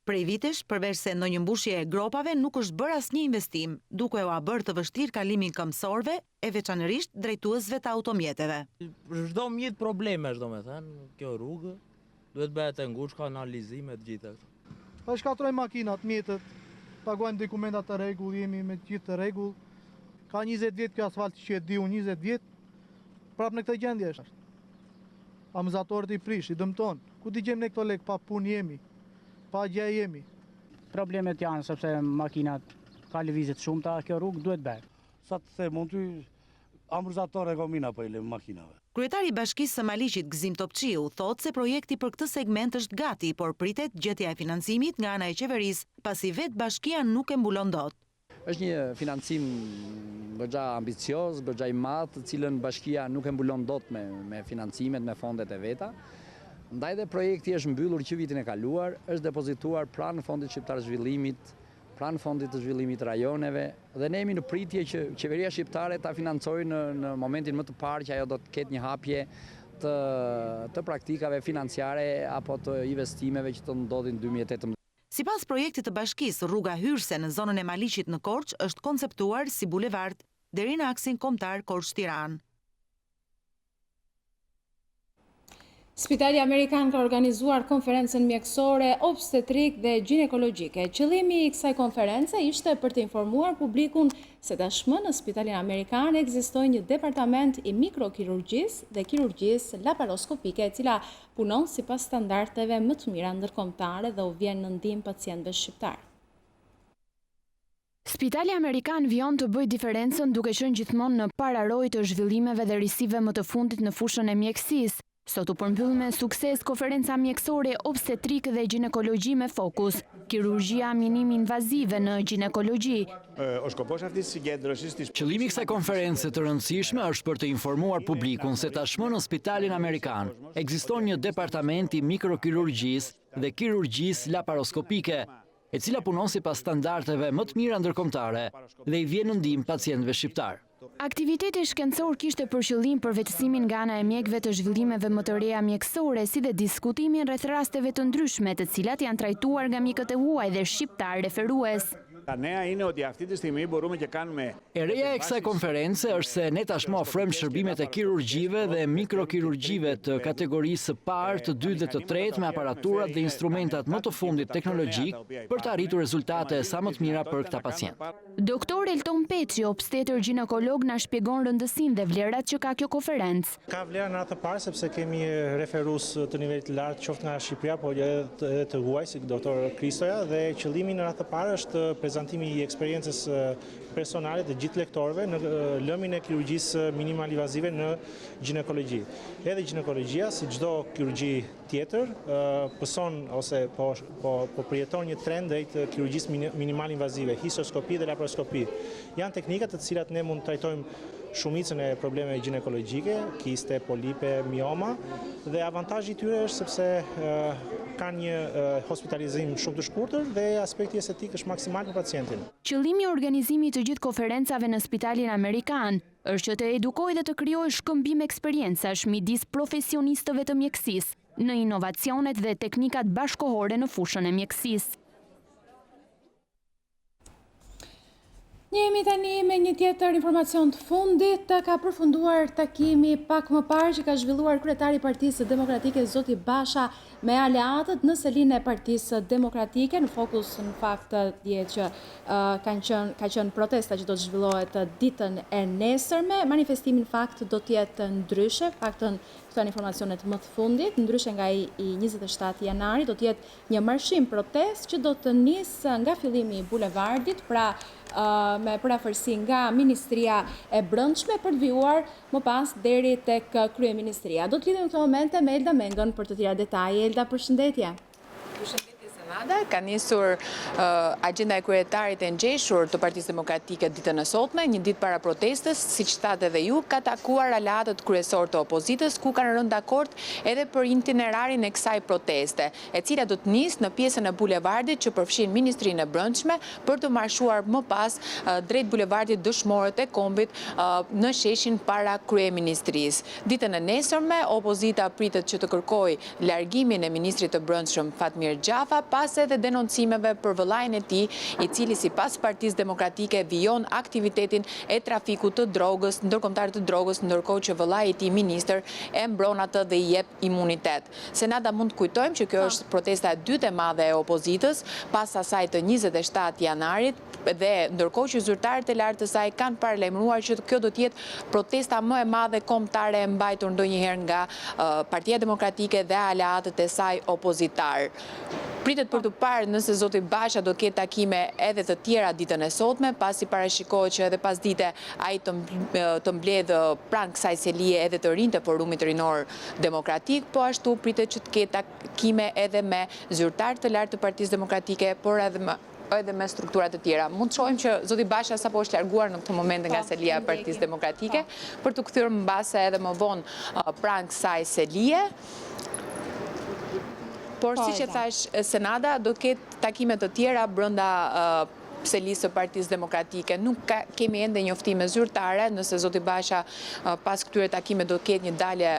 Prej vitesh, përveç se ndonjë mbushje e gropave, nuk është bërë asnjë investim, duke u bërë të vështirë kalimin këmbësorëve e veçanërisht drejtuesve të automjeteve. Për çdo mjet problemesh, domethënë, kjo rrugë duhet bëhet e ngushtë, ka analizime të gjitha. Pa shkatrojnë makinat, mjetët, paguajnë dokumentat të rregull, jemi me gjithë të rregull. Ka 20 vjet kjo asfalt që e diu 20 vjet. Prap në këtë gjendje është. Amëzatorët i prish, i dëmton. Ku t'i gjejmë ne këto lek, pa punë jemi, pa gjë jemi. Problemet janë sepse makinat ka lëvizje të shumta, kjo rrugë duhet bërë. Sa të them, mund ty amortizatorë e komina po i lëm makinave. Kryetari i Bashkisë së Maliqit Gzim Topçiu thotë se projekti për këtë segment është gati, por pritet gjetja e financimit nga ana e qeverisë, pasi vetë bashkia nuk e mbulon dot. Është një financim goxha ambicioz, goxha i madh, të cilën bashkia nuk e mbulon dot me financimet, me fondet e veta. Ndaj dhe projekti është mbyllur që vitin e kaluar, është depozituar pranë Fondit Shqiptar Zhvillimit, pranë Fondit të Zhvillimit Rajoneve, dhe ne jemi në pritje që qeveria shqiptare ta financojë në momentin më të parë që ajo do të ketë një hapje të praktikave financiare apo të investimeve që të ndodhin 2018. Sipas projektit të bashkisë, rruga hyrëse në zonën e Maliqit në Korçë është konceptuar si bulevard deri në aksin kombëtar Korçë-Tiranë. Spitali Amerikan ka organizuar konferencën mjekësore, obstetrik dhe ginekologjike. Qëllimi i kësaj konference ishte për të informuar publikun se tashmë në Spitalin Amerikan ekziston një departament i mikrokirurgjisë dhe kirurgjisë laparoskopike, e cila punon sipas standardeve më të mira ndërkombëtare dhe u vjen në ndihmë pacientëve shqiptar. Spitali Amerikan vion të bëjë diferencën duke qenë gjithmonë në pararojë të zhvillimeve dhe risive më të fundit në fushën e mjekësisë. Sot u përmbyll me sukses konferenca mjekësore obstetrik dhe ginekologji me fokus kirurgjia minim invazive në ginekologji. Qëllimi i kësaj konference të rëndësishme është për të informuar publikun se tashmë në Spitalin Amerikan ekziston një departament i mikrokirurgjisë dhe kirurgjisë laparoskopike, e cila punon sipas standardeve më të mira ndërkombëtare dhe i vjen në ndihmë pacientëve shqiptar. Aktiviteti shkencor kishte për qëllim përvetësimin nga ana e mjekëve të zhvillimeve më të reja mjekësore, si dhe diskutimin rreth rasteve të ndryshme, të cilat janë trajtuar nga mjekët e huaj dhe shqiptar referues. E reja e kësaj konference është se ne tashmë ofrojmë shërbimet e kirurgjive dhe mikrokirurgjive të kategorisë së parë, të dytë dhe të tretë me aparaturat dhe instrumentat më të fundit teknologjik për të arritur rezultate sa më të mira për këta pacientë. Doktor Elton Peçi, obstetër ginekolog, na shpjegon rëndësinë dhe vlerat që ka kjo konferencë. Ka vlerë në radhë të parë sepse kemi referues të nivelit të lartë qoftë nga Shqipëria, por edhe të huaj si doktor Kristoja, dhe qëllimi në radhë të parë është prezantimi i eksperiencës personale të gjithë lektorëve në lëmin e kirurgjisë minimal invazive në ginekologji. Edhe ginekologjia, si çdo kirurgji tjetër, pëson ose po përjeton një trend drejt kirurgjisë minimal invazive, histoskopi dhe laparoskopi. Janë teknikat të cilat ne mund të trajtojmë shumicën e problemeve ginekologjike, kiste, polipe, mioma, dhe avantazhi i tyre është sepse kanë një hospitalizim shumë të shkurtër dhe aspekti estetik është maksimal për pacientin. Qëllimi i organizimit të gjithë konferencave në Spitalin Amerikan është që të edukojë dhe të krijojë shkëmbim eksperjencash midis profesionistëve të mjekësisë në inovacionet dhe teknikat bashkëkohore në fushën e mjekësisë. Jemi tani me një tjetër informacion të fundit. Ka përfunduar takimi pak më parë që ka zhvilluar kryetari i Partisë Demokratike Zoti Basha me aleatët në selinë e Partisë Demokratike. Në fokus në fakt dje që ka qenë protesta që do të zhvillohet ditën e nesërme. Manifestimi në fakt do të jetë ndryshe, faktën këto janë informacionet më të fundit, ndryshe nga i 27 janari do të jetë një marshim protest që do të nisë nga fillimi i bulevardit, pra me përafërsi nga Ministria e Brendshme për të vijuar më pas deri tek Kryeministria. Do të lidhemi në këto momente me Elda Mengën për të tjera detaje. Elda, përshëndetje. Ka nisur agenda e kryetarit e ngjeshur të Partisë Demokratike ditën e sotme, një ditë para protestës, siç thatë edhe ju, ka takuar aleatët kryesor të opozitës, ku kanë rënë dakord edhe për itinerarin e kësaj proteste, e cila do të nisë në pjesën e bulevardit që përfshin Ministrinë e Brendshme për të marshuar më pas drejt bulevardit Dëshmorët e Kombit në sheshin para Kryeministrisë. Ditën e nesërme, opozita pritet që të kërkojë largimin e Ministrit të Brendshëm Fatmir Gjafa, pas edhe denoncimeve për vëllain e tij, i cili sipas Partisë Demokratike vijon aktivitetin e trafikut të drogës, ndërkombëtar të drogës, ndërkohë që vëllai i tij ministër e mbron atë dhe i jep imunitet. Senata mund të kujtojmë që kjo është protesta e dytë e madhe e opozitës pas asaj të 27 janarit, dhe ndërkohë që zyrtarët e lartë të saj kanë paralajmëruar që kjo do të jetë protesta më e madhe kombëtare e mbajtur ndonjëherë nga Partia Demokratike dhe aleatët e saj opozitar. Pritet për të parë nëse zoti Basha do ketë takime edhe të tjera ditën e sotme, pasi parashikohet që edhe pas dite ai të mbledh pranë kësaj selie edhe të rinj të Forumit Rinor Demokratik, po ashtu pritet që të ketë takime edhe me zyrtarë të lartë të Partisë Demokratike, por edhe me strukturat të tjera. Mund të shohim që zoti Basha sapo është larguar në këtë moment nga selia e Partisë Demokratike për të kthyer mbase edhe më vonë pranë kësaj selie. Por si që thash, Senada do ketë takime të tjera brenda selisë së Partisë Demokratike. Nuk kemi ende njoftime zyrtare, nëse zoti Basha pas këtyre takime do ketë një dalje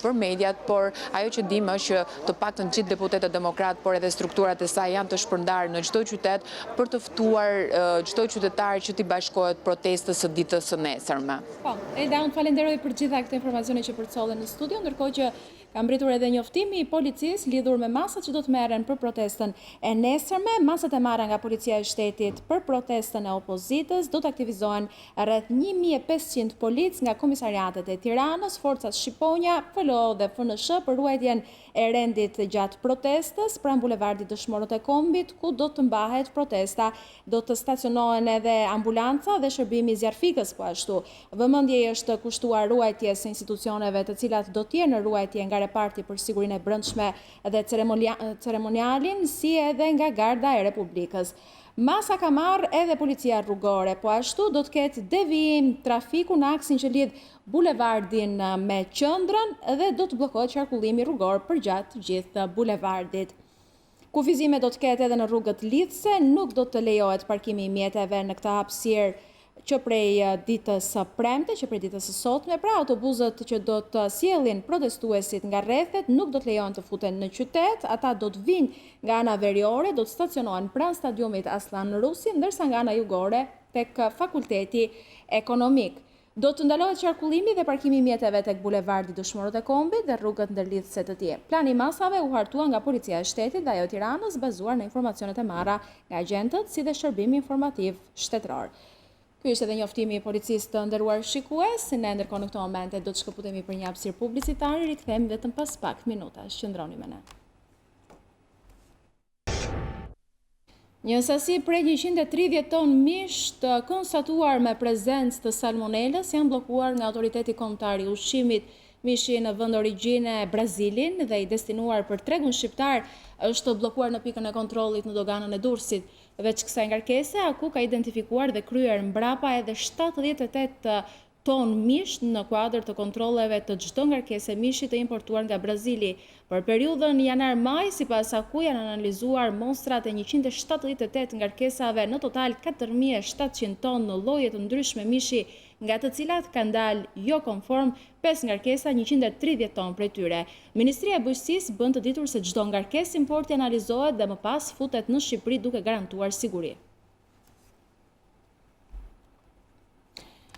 për mediat, por ajo që dim është që të paktën gjithë deputetët demokrat, por edhe strukturat e saj janë të shpërndarë në çdo qytet për të ftuar çdo qytetar që t'i bashkohet protestës së ditës së nesërme. Po, Elda, unë falenderoj për gjitha këto informacione që përcollen në studio, ndërkohë që ka mbritur edhe njoftimi i policisë lidhur me masat që do të merren për protestën e nesërme. Masat e marra nga Policia e Shtetit për protestën e opozitës do të aktivizohen rreth 1500 polic nga komisariatet e Tiranës, forcat shqiponja, FLO dhe FNSH për ruajtjen e rendit gjatë protestës pranë bulevardit Dëshmorët e Kombit, ku do të mbahet protesta. Do të stacionohen edhe ambulanca dhe shërbimi zjarfikës po ashtu. Vëmendje është kushtuar ruajtjes së institucioneve të cilat do të jenë në ruajtje nga reparti për sigurinë e brendshme dhe ceremonialin, si edhe nga Garda e Republikës. Masa ka marrë edhe policia rrugore, po ashtu do të ketë devijim trafiku në aksin që lidh bulevardin me qendrën dhe do të bllokohet qarkullimi rrugor përgjatë gjithë bulevardit. Kufizime do të ketë edhe në rrugët lidhse, nuk do të lejohet parkimi i mjeteve në këtë hapësirë që prej ditës së premte, që prej ditës së sotme, pra autobusët që do të sjellin protestuesit nga rrethet nuk do të lejohen të futen në qytet, ata do të vinë nga ana veriore, do të stacionohen pranë stadiumit Aslan Rusi, ndërsa nga ana jugore tek Fakulteti Ekonomik. Do të ndalohet qarkullimi dhe parkimi i mjeteve tek bulevardi Dëshmorët e Kombit dhe rrugët ndërlidhëse të tjerë. Plani i masave u hartua nga Policia e Shtetit dhe ajo Tiranës, bazuar në informacionet e marra nga agjentët si dhe shërbimi informativ shtetëror. Ky është edhe njoftimi i policisë të nderuar shikues. Ne ndërkohë në këto momente do të shkëputemi për një hapësirë publicitare, rikthehemi vetëm pas pak minutash. Qëndroni me ne. Një sasi prej 130 ton mish të konstatuar me prezencë të salmonelës janë bllokuar nga autoriteti kombëtar i ushqimit. Mishi në vend origjine Brazilin dhe i destinuar për tregun shqiptar është bllokuar në pikën e kontrollit në doganën e Durrësit. Veç kësaj ngarkese, aku ka identifikuar dhe kryer mbrapa edhe 78 ton mish në kuadër të kontrolleve të çdo ngarkese mishi të importuar nga Brazili. Për periudhën janar-maj, sipas aku janë analizuar mostrat e 178 ngarkesave, në total 4700 ton në lloje të ndryshme mishi, nga të cilat kanë dalë jo konform 5 ngarkesa, 130 ton prej tyre. Ministria e Bujqësisë bën të ditur se çdo ngarkesë importi analizohet dhe më pas futet në Shqipëri duke garantuar siguri.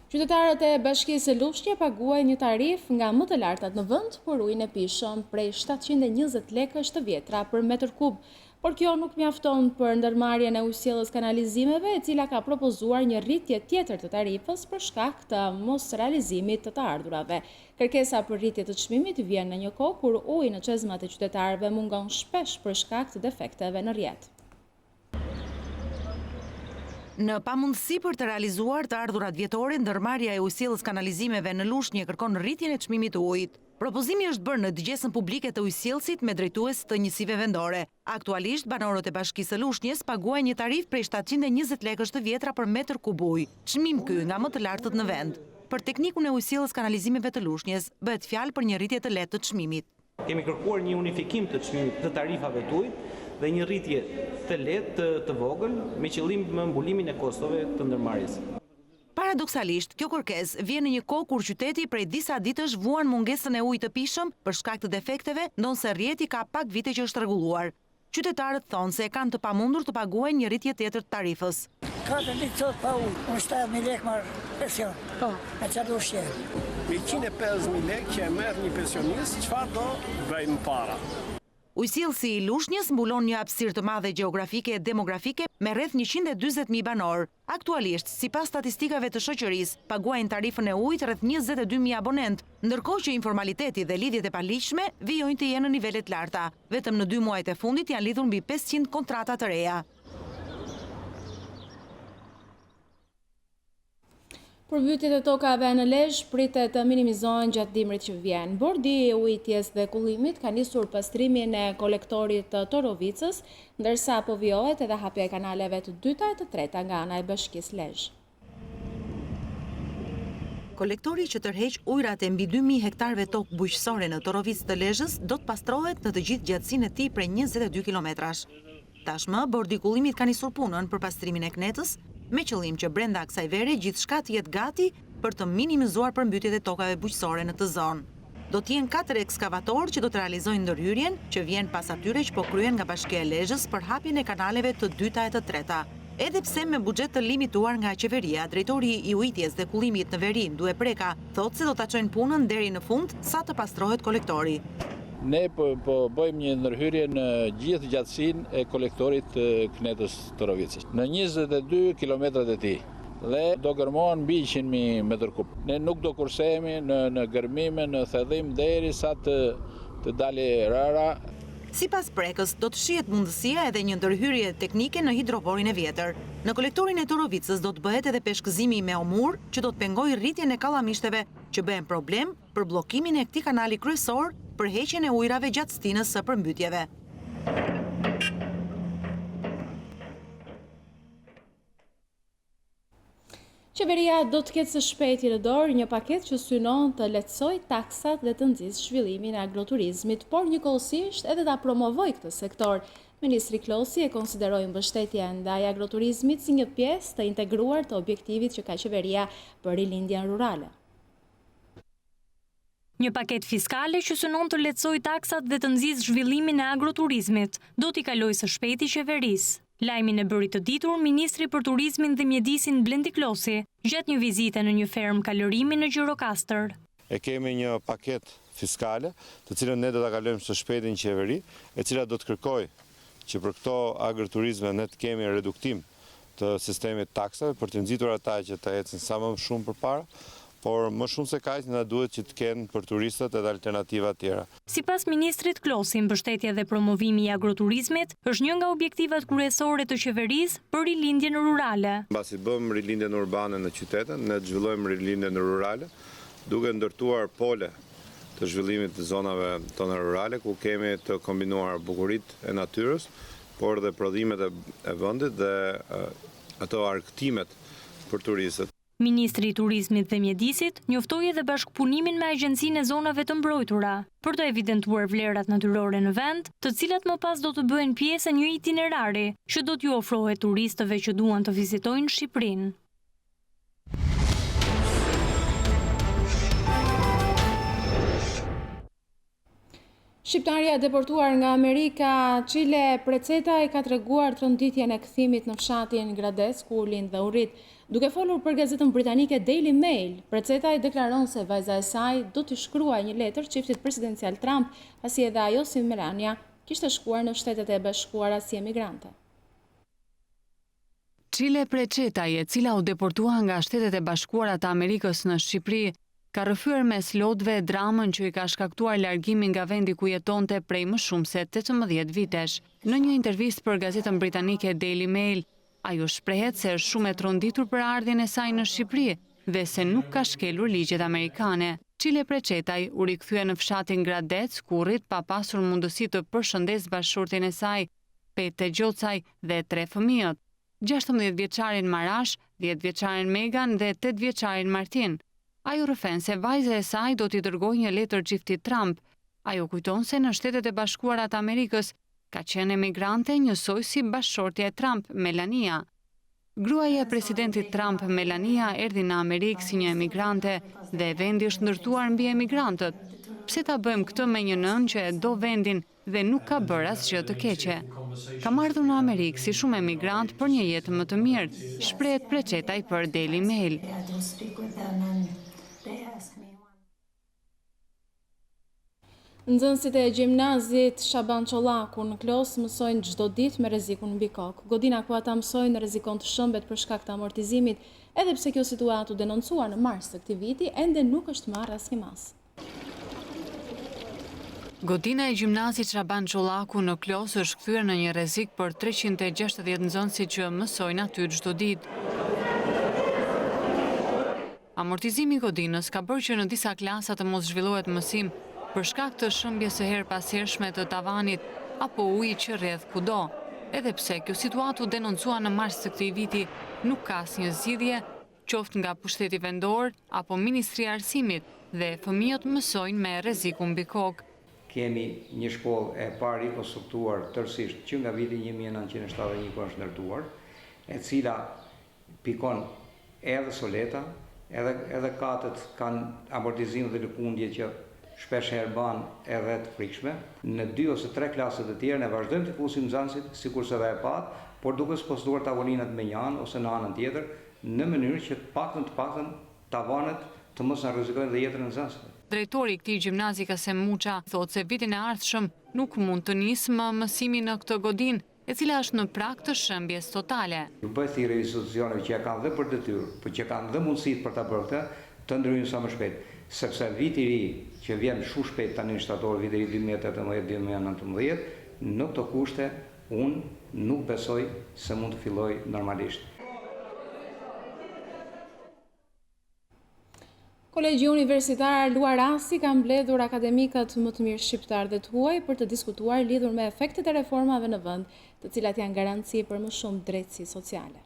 Qytetarët e Bashkisë së Lushnjë paguajnë një tarif nga më të lartat në vend për ujin e pishëm, prej 720 lekësh të vjetra për metër kub. Por kjo nuk mjafton për ndërmarrjen e ujësjellës kanalizimeve, e cila ka propozuar një rritje tjetër të tarifës për shkak të mos realizimit të ardhurave. Kërkesa për rritje të çmimit vjen në një kohë kur uji në çezmat e qytetarëve mungon shpesh për shkak të defekteve në rrjet. Në pamundësi për të realizuar të ardhurat vjetore, ndërmarrja e ujësjellës kanalizimeve në Lushnjë kërkon rritjen e çmimit të ujit. Propozimi është bërë në dëgjesën publike të ujësjellësit me drejtues të njësive vendore. Aktualisht, banorët e Bashkisë së Lushnjës paguajnë një tarif prej 720 lekësh të vjetra për metër kub ujë, çmim ky nga më të lartët në vend. Për teknikun e ujësjellës kanalizimeve të Lushnjës bëhet fjalë për një rritje të lehtë të çmimit. Kemi kërkuar një unifikim të çmimit të tarifave të ujit dhe një rritje të lehtë të vogël me qëllim më mbulimin e kostove të ndërmarrjes. Paradoksalisht, kjo kërkesë vjen në një kohë kur qyteti prej disa ditësh vuan mungesën e ujit të pishëm për shkak të defekteve, ndonse rrjeti ka pak vite që është rregulluar. Qytetarët thonë se kanë të pamundur të paguajnë një rritje tjetër të tarifës. 4 ditë sot pa ujë, unë 7.000 lekë marr pension. Po, me çfarë do ushqej? 150.000 lekë që e merr një pensionist, çfarë do bëjmë para? Ujësjellësi i Lushnjës mbulon një hapësirë të madhe gjeografike e demografike me rreth 140.000 banor. Aktualisht, sipas statistikave të shoqërisë, paguajnë tarifën e ujit rreth 22.000 abonent, ndërkohë që informaliteti dhe lidhjet e paligjshme vijojnë të jenë në nivele të larta. Vetëm në 2 muajt e fundit janë lidhur mbi 500 kontrata të reja. Përmbytjet e tokave në Lezhë pritet të minimizohen gjatë dimrit që vjen. Bordi i ujitjes dhe kullimit ka nisur pastrimin e kolektorit të Torovicës, ndërsa po vijohet edhe hapja e kanaleve të dyta e të treta nga ana e Bashkisë Lezhë. Kolektori që tërheq ujrat e mbi 2.000 hektarëve tokë bujqësore në Torovicë të Lezhës do të pastrohet në të gjithë gjatësinë e tij prej 22 kilometrash. Tashmë, bordi i kullimit ka nisur punën për pastrimin e knetës, me qëllim që brenda kësaj vere gjithçka të jetë gati për të minimizuar përmbytjet e tokave bujqësore në të zonë. Do të jenë 4 ekskavatorë që do të realizojnë ndërhyrjen, që vjen pas atyre që po kryen nga Bashkia e Lezhës për hapjen e kanaleve të dyta e të treta. Edhe pse me buxhet të limituar nga qeveria, drejtori i ujitjes dhe kullimit në veri, Due Preka, thotë se do ta çojnë punën deri në fund sa të pastrohet kolektori. Ne po bëjmë një ndërhyrje në gjithë gjatësinë e kolektorit të knetës Torovicës, në 22 kilometrat e tij, dhe do gërmohen mbi 100.000 metër kub. Ne nuk do kursehemi në gërmime, në thedhim derisa të dalë rara. Sipas Prekës, do të shihet mundësia edhe një ndërhyrje teknike në hidroporin e vjetër. Në kolektorin e Torovicës do të bëhet edhe peshkëzimi me omur, që do të pengojë rritjen e kallamishteve, që bëhen problem për bllokimin e këtij kanali kryesor për heqjen e ujrave gjatë stinës së përmbytjeve. Qeveria do të ketë së shpejti në dorë një paketë që synon të lehtësojë taksat dhe të nxjisë zhvillimin e agroturizmit, por njëkohësisht edhe ta promovojë këtë sektor. Ministri Klosi e konsideroi mbështetjen ndaj agroturizmit si një pjesë të integruar të objektivit që ka qeveria për rilindjen rurale. Një paket fiskale që synon të lehtësojë taksat dhe të nxjisë zhvillimin e agroturizmit, do t'i kalojë së shpejti qeverisë. Lajmin e bëri të ditur Ministri për Turizmin dhe Mjedisin Blendi Klosi, gjatë një vizite në një fermë kalorimi në Gjirokastër. E kemi një paket fiskale, të cilën ne do ta kalojmë së shpejti në qeveri, e cila do të kërkojë që për këto agroturizme ne të kemi reduktim të sistemit taksave për të nxitur ata që të ecin sa më shumë përpara, por më shumë se kaq na duhet që të kenë për turistët edhe alternativa tjera. Sipas ministrit Klosi, mbështetja dhe promovimi i agroturizmit është një nga objektivat kryesore të qeverisë për rilindjen rurale. Mbasi bëm rilindjen urbane në qytete, ne zhvillojmë rilindjen rurale, duke ndërtuar pole të zhvillimit të zonave tona rurale, ku kemi të kombinuar bukuritë e natyrës, por dhe prodhimet e vendit dhe ato argëtimet për turistët. Ministri i Turizmit dhe Mjedisit njoftoi edhe bashkëpunimin me Agjencinë e Zonave të Mbrojtura për të evidentuar vlerat natyrore në vend, të cilat më pas do të bëhen pjesë e një itinerari që do t'ju ofrohet turistëve që duan të vizitojnë Shqipërinë. Shqiptarja deportuar nga Amerika, Chile, Preceta ka treguar tronditjen e kthimit në fshatin Grades, ku u lind dhe u rrit. Duke folur për gazetën britanike Daily Mail, Preceta i deklaron se vajza e saj do t'i shkruaj një letër çiftit presidencial Trump, pasi edhe ajo si Melania kishte shkuar në Shtetet e Bashkuara si emigrante. Chile Preceta, e cila u deportua nga Shtetet e Bashkuara të Amerikës në Shqipëri, ka rrëfyer mes lotëve dramën që i ka shkaktuar largimin nga vendi ku jetonte prej më shumë se 18 vitesh. Në një intervistë për gazetën britanike Daily Mail, ajo shprehet se është shumë e tronditur për ardhjen e saj në Shqipëri dhe se nuk ka shkelur ligjet amerikane. Chile Precetaj u rikthye në fshatin Gradec, ku rrit pa pasur mundësi të përshëndes bashkëshortin e saj, Pete Gjocaj dhe 3 fëmijët, 16 vjeçarin Marash, 10 vjeçarin Megan dhe 8 vjeçarin Martin. Ajo rrëfen se vajza e saj do t'i dërgojë një letër çiftit Trump. Ajo kujton se në Shtetet e Bashkuara të Amerikës ka qenë emigrante njësoj si bashkëshortja e Trump, Melania. Gruaja e presidentit Trump, Melania, erdhi në Amerikë si një emigrante dhe vendi është ndërtuar mbi emigrantët. Pse ta bëjmë këtë me një nënë që e do vendin dhe nuk ka bërë asgjë të keqe? Kam ardhur në Amerikë si shumë emigrant për një jetë më të mirë, shprehet Precetaj për Daily Mail. Nxënësit e gjimnazit Shaban Çollaku në Klos mësojnë çdo ditë me rrezikun mbi kokë. Godina ku ata mësojnë rrezikon të shëmbet për shkak të amortizimit, edhe pse kjo situatë u denoncuar në mars të këtij viti, ende nuk është marrë asnjë mas. Godina e gjimnazit Shaban Çollaku në Klos është kthyer në një rrezik për 360 nxënësit që mësojnë aty çdo ditë. Amortizimi i godinës ka bërë që në disa klasa të mos zhvillohet mësim për shkak të shëmbjes së herpashershme të tavanit apo uji që rrjedh kudo. Edhe pse kjo situatë u denoncua në mars të këtij viti, nuk ka asnjë zgjidhje, qoftë nga pushteti vendor apo Ministria e Arsimit, dhe fëmijët mësojnë me rrezikun mbi kokë. Kemi një shkollë e parë rikonstruktuar tërësisht që nga viti 1971 kur është ndërtuar, e cila pikon edhe soleta, edhe katët kanë amortizim dhe lëkundje që shpesh herë ban edhe të frikshme. Në 2 ose 3 klaset të tjera ne vazhdojmë të fusim nxënësit sikurse edhe e pat, por duke spostuar tavolinat me një anë ose në anën tjetër, në mënyrë që të paktën tavanet të mos na rrezikojnë dhe jetën e nxënësve. Drejtori i këtij gjimnazi Kasem Muça thotë se vitin e ardhshëm nuk mund të nisë më mësimi në këtë godinë, e cila është në prag të shëmbjes totale. Bëhet thirrje institucioneve që kanë dhe për detyrë, por që kanë dhe mundësitë për ta bërë këtë, të ndryjnë sa më shpejt, sepse viti i ri që vjen shumë shpejt tani në shtator, viti i ri 2018-2019, në këto kushte unë nuk besoj se mund të filloj normalisht. Kolegji Universitar Luarasi ka mbledhur akademikët më të mirë shqiptar dhe të huaj për të diskutuar lidhur me efektet e reformave në vend, të cilat janë garanci për më shumë drejtësi sociale.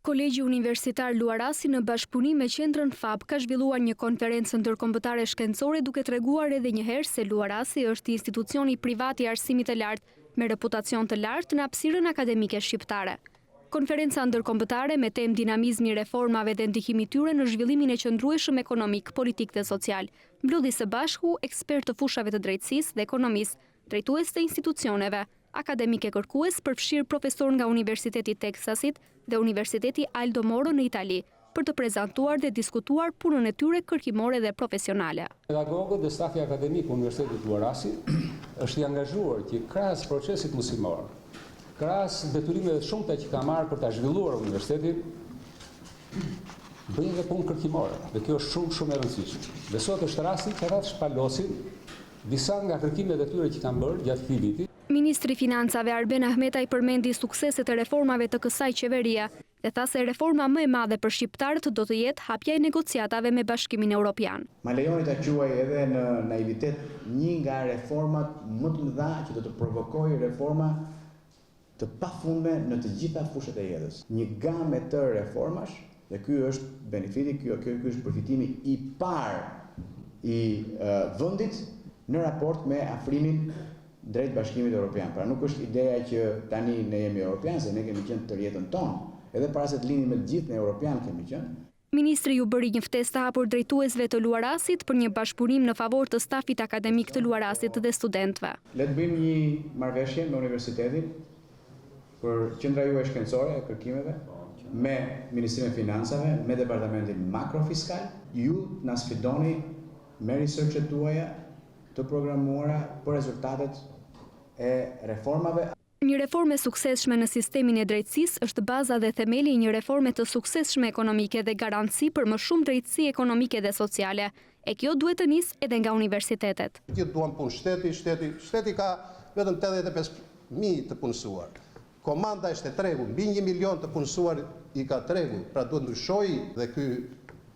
Kolegji Universitar Luarasi në bashkëpunim me Qendrën FAP ka zhvilluar një konferencë ndërkombëtare shkencore duke treguar edhe një herë se Luarasi është institucioni privat i arsimit të lartë me reputacion të lartë në hapësirën akademike shqiptare. Konferenca ndërkombëtare me temë dinamizmi i reformave dhe ndikimi i tyre në zhvillimin e qëndrueshëm ekonomik, politik dhe social, mblodhi së bashku ekspertë të fushave të drejtësisë dhe ekonomisë, drejtues të institucioneve, akademike kërkues, përfshirë profesor nga Universiteti Teksasit dhe Universiteti Aldo Moro në Itali, për të prezantuar dhe diskutuar punën e tyre kërkimore dhe profesionale. Pedagogët dhe stafi akademik Universitetit Luarasi është i angazhuar që krahas procesit mësimor, krahas detyrimeve të shumta që ka marrë për ta zhvilluar universitetin, bëjnë dhe punë kërkimore, dhe kjo është shumë e rëndësishme. Dhe sot është rasti që ata shpalosin disa nga kërkimet e tyre që kanë bërë gjatë këtij viti. Ministri i Financave Arben Ahmetaj përmendi sukseset e reformave të kësaj qeverie dhe tha se reforma më e madhe për shqiptarët do të jetë hapja e negociatave me Bashkimin Evropian. Ma lejoni ta quaj edhe në naivitet një nga reformat më të mëdha që do të provokojë reforma të pafundme në të gjitha fushat e jetës. Një gamë të reformash dhe ky është benefiti, ky është përfitimi i parë i vendit në raport me afrimin drejt Bashkimit Evropian. Pra nuk është ideja që tani ne jemi Europian, se ne kemi qenë të rjetën tonë. Edhe para se të lindemi me të gjithë ne Europian kemi qenë. Ministri ju bëri një ftesë të hapur drejtuesve të Luarasit për një bashkëpunim në favor të stafit akademik të Luarasit dhe studentëve. Le të bëjmë një marrëveshje me universitetin për qendra juaj shkencore e kërkimeve, me Ministrinë e Financave, me Departamentin Makrofiskal. Ju na sfidoni me researchet tuaja të programuara për rezultatet e reformave. Një reformë e suksesshme në sistemin e drejtësisë është baza dhe themeli i një reforme të suksesshme ekonomike dhe garanci për më shumë drejtësi ekonomike dhe sociale. E kjo duhet të nisë edhe nga universitetet. Gjithë duan punë shteti ka vetëm 85.000 të punësuar. Komanda është e tregut, mbi 1 milion të punësuar i ka tregu, pra duhet ndryshojë dhe ky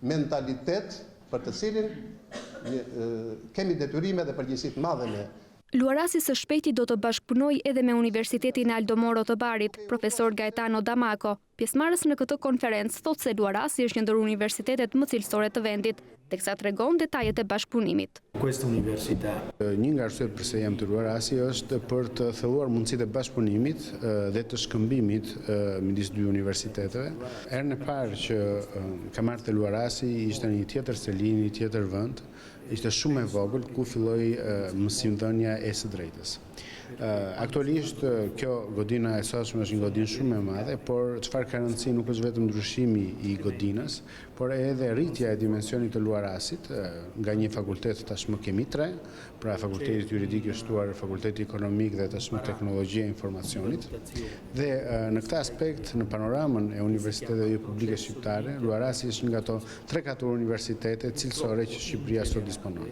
mentalitet për të cilin kemi detyrime dhe përgjegjësi të mëdha ne. Luarasi së shpejti do të bashkëpunojë edhe me Universitetin Aldo Moro të Barit, profesor Gaetano Damaco. Pjesëmarrës në këtë konferencë thotë se Luarasi është një ndër universitetet më cilësore të vendit, teksa tregon detajet e bashkëpunimit. Një nga arsyet pse jam të Luarasi është për të thelluar mundësitë e bashkëpunimit dhe të shkëmbimit midis dy universiteteve. Herën e parë që kam ardhur te Luarasi ishte në një tjetër seli, një tjetër vend. Ishte shumë e vogël ku filloi mësimdhënia e së drejtës. Aktualisht kjo godina e sotshme është një godinë shumë e madhe, por çfarë ka rëndësi nuk është vetëm ndryshimi i godinës, por edhe rritja e dimensionit të Luarasit, nga një fakultet tashmë kemi 3, pra fakulteti juridik i shtuar, fakulteti ekonomik dhe tashmë teknologjia e informacionit. Dhe në këtë aspekt, në panoramën e universiteteve publike shqiptare, Luarasi është një nga ato 3-4 universitete cilësore që Shqipëria sot disponon.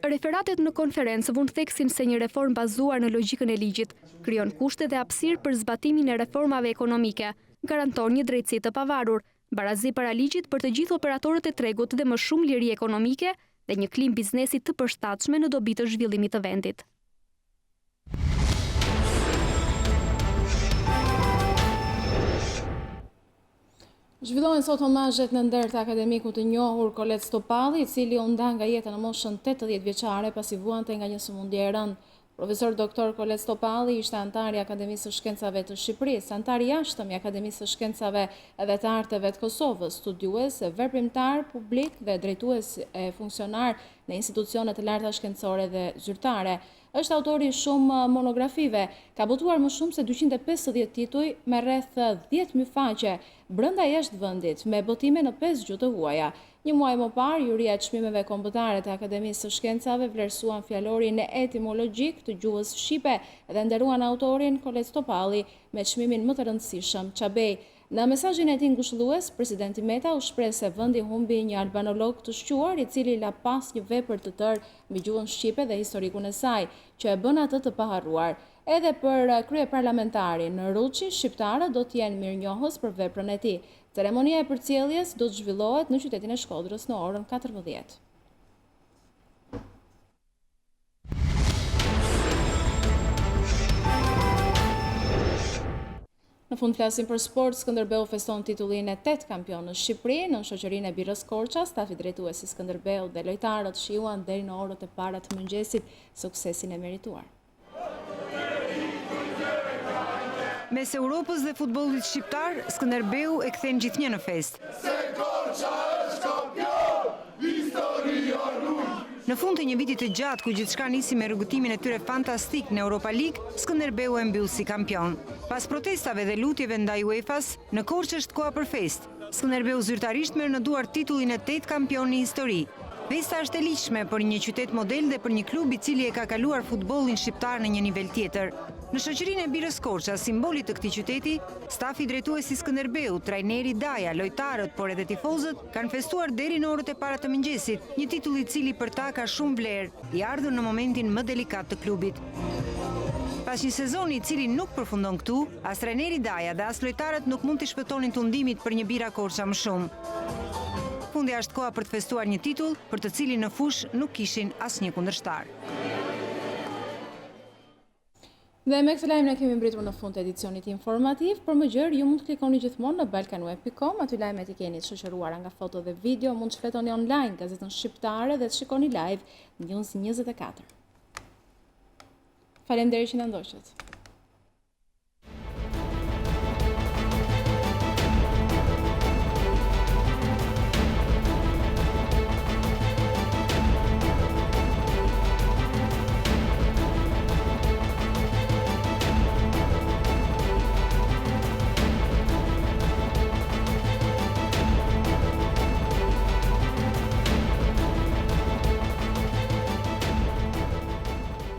Referatet në konferencë vënë theksin se një reformë bazuar në logjikën e ligjit krijon kushte dhe hapësirë për zbatimin e reformave ekonomike, garanton një drejtësi të pavarur, barazi para ligjit për të gjithë operatorët e tregut dhe më shumë liri ekonomike dhe një klim biznesi të përshtatshme në dobi të zhvillimit të vendit. Zhvillohen sot omazhet në nder të akademikut të njohur Kolet Stopalli, i cili u nda nga jeta në moshën 80 vjeçare pasi vuante nga një sëmundje e rëndë. Profesor Dr. Kolet Stopalli ishte antar i Akademisë së Shkencave të Shqipërisë, antar i jashtëm i Akademisë së Shkencave dhe të Arteve të Kosovës, studiues, veprimtar publik dhe drejtues e funksionar në institucione të larta shkencore dhe zyrtare. Është autori shumë monografive, ka botuar më shumë se 250 tituj me rreth 10.000 faqe brenda jashtë vendit, me botime në 5 gjuhë të huaja. Një muaj më parë, juria e çmimeve kombëtare të Akademisë së Shkencave vlerësuan fjalorin etimologjik të gjuhës shqipe dhe nderuan autorin Kolet Stopalli me çmimin më të rëndësishëm, Çabej. Në mesazhin e tij ngushëllues, presidenti Meta u shpreh se vendi humbi një albanolog të shquar, i cili la pas një vepër të tërë mbi gjuhën shqipe dhe historikun e saj, që e bën atë të paharruar. Edhe për kryeparlamentarin Ruçi, shqiptarët do të jenë mirënjohës për veprën e tij. Ceremonia e përcjelljes do të zhvillohet në qytetin e Shkodrës në orën 14. Në fund flasim për sport, Skënderbeu feston titullin e 8 kampion në Shqipëri, në shoqërinë e Birës Korça, stafi drejtues i Skënderbeu dhe lojtarët shijuan deri në orët e para të mëngjesit suksesin e merituar. Mes Europës dhe futbollit shqiptar, Skënderbeu e kthen gjithnjë në fest. Në fund të një viti të gjatë ku gjithçka nisi me rrugëtimin e tyre fantastik në Europa League, Skënderbeu e mbyll si kampion. Pas protestave dhe lutjeve ndaj UEFA-s, në Korçë është koha për fest. Skënderbeu zyrtarisht merr në duar titullin e 8 kampion në histori. Vesta është e ligjshme për një qytet model dhe për një klub I cili e ka kaluar futbollin shqiptar në një nivel tjetër. Në shoqërinë e Birës Korça, simbolit të këtij qyteti, stafi drejtuesi Skënderbeu, trajneri Daja, lojtarët, por edhe tifozët kanë festuar deri në orët e para të mëngjesit, një titull I cili për ta ka shumë vlerë, I ardhur në momentin më delikat të klubit. Pas një sezoni I cili nuk përfundon këtu, as trajneri Daja dhe as lojtarët nuk mund të shpëtonin tundimit për një Bira Korça më shumë. Fundi është koha për të festuar një titull, për të cilin në fush nuk kishin asnjë kundërshtar. Dhe me këtë lajm ne kemi mbritur në fund të edicionit informativ. Për më gjërë, ju mund të klikoni gjithmonë në balkanweb.com, aty lajmet I keni të shoqëruara nga foto dhe video, mund të shfletoni online gazetën shqiptare dhe të shikoni live News 24. Faleminderit që na ndoqët.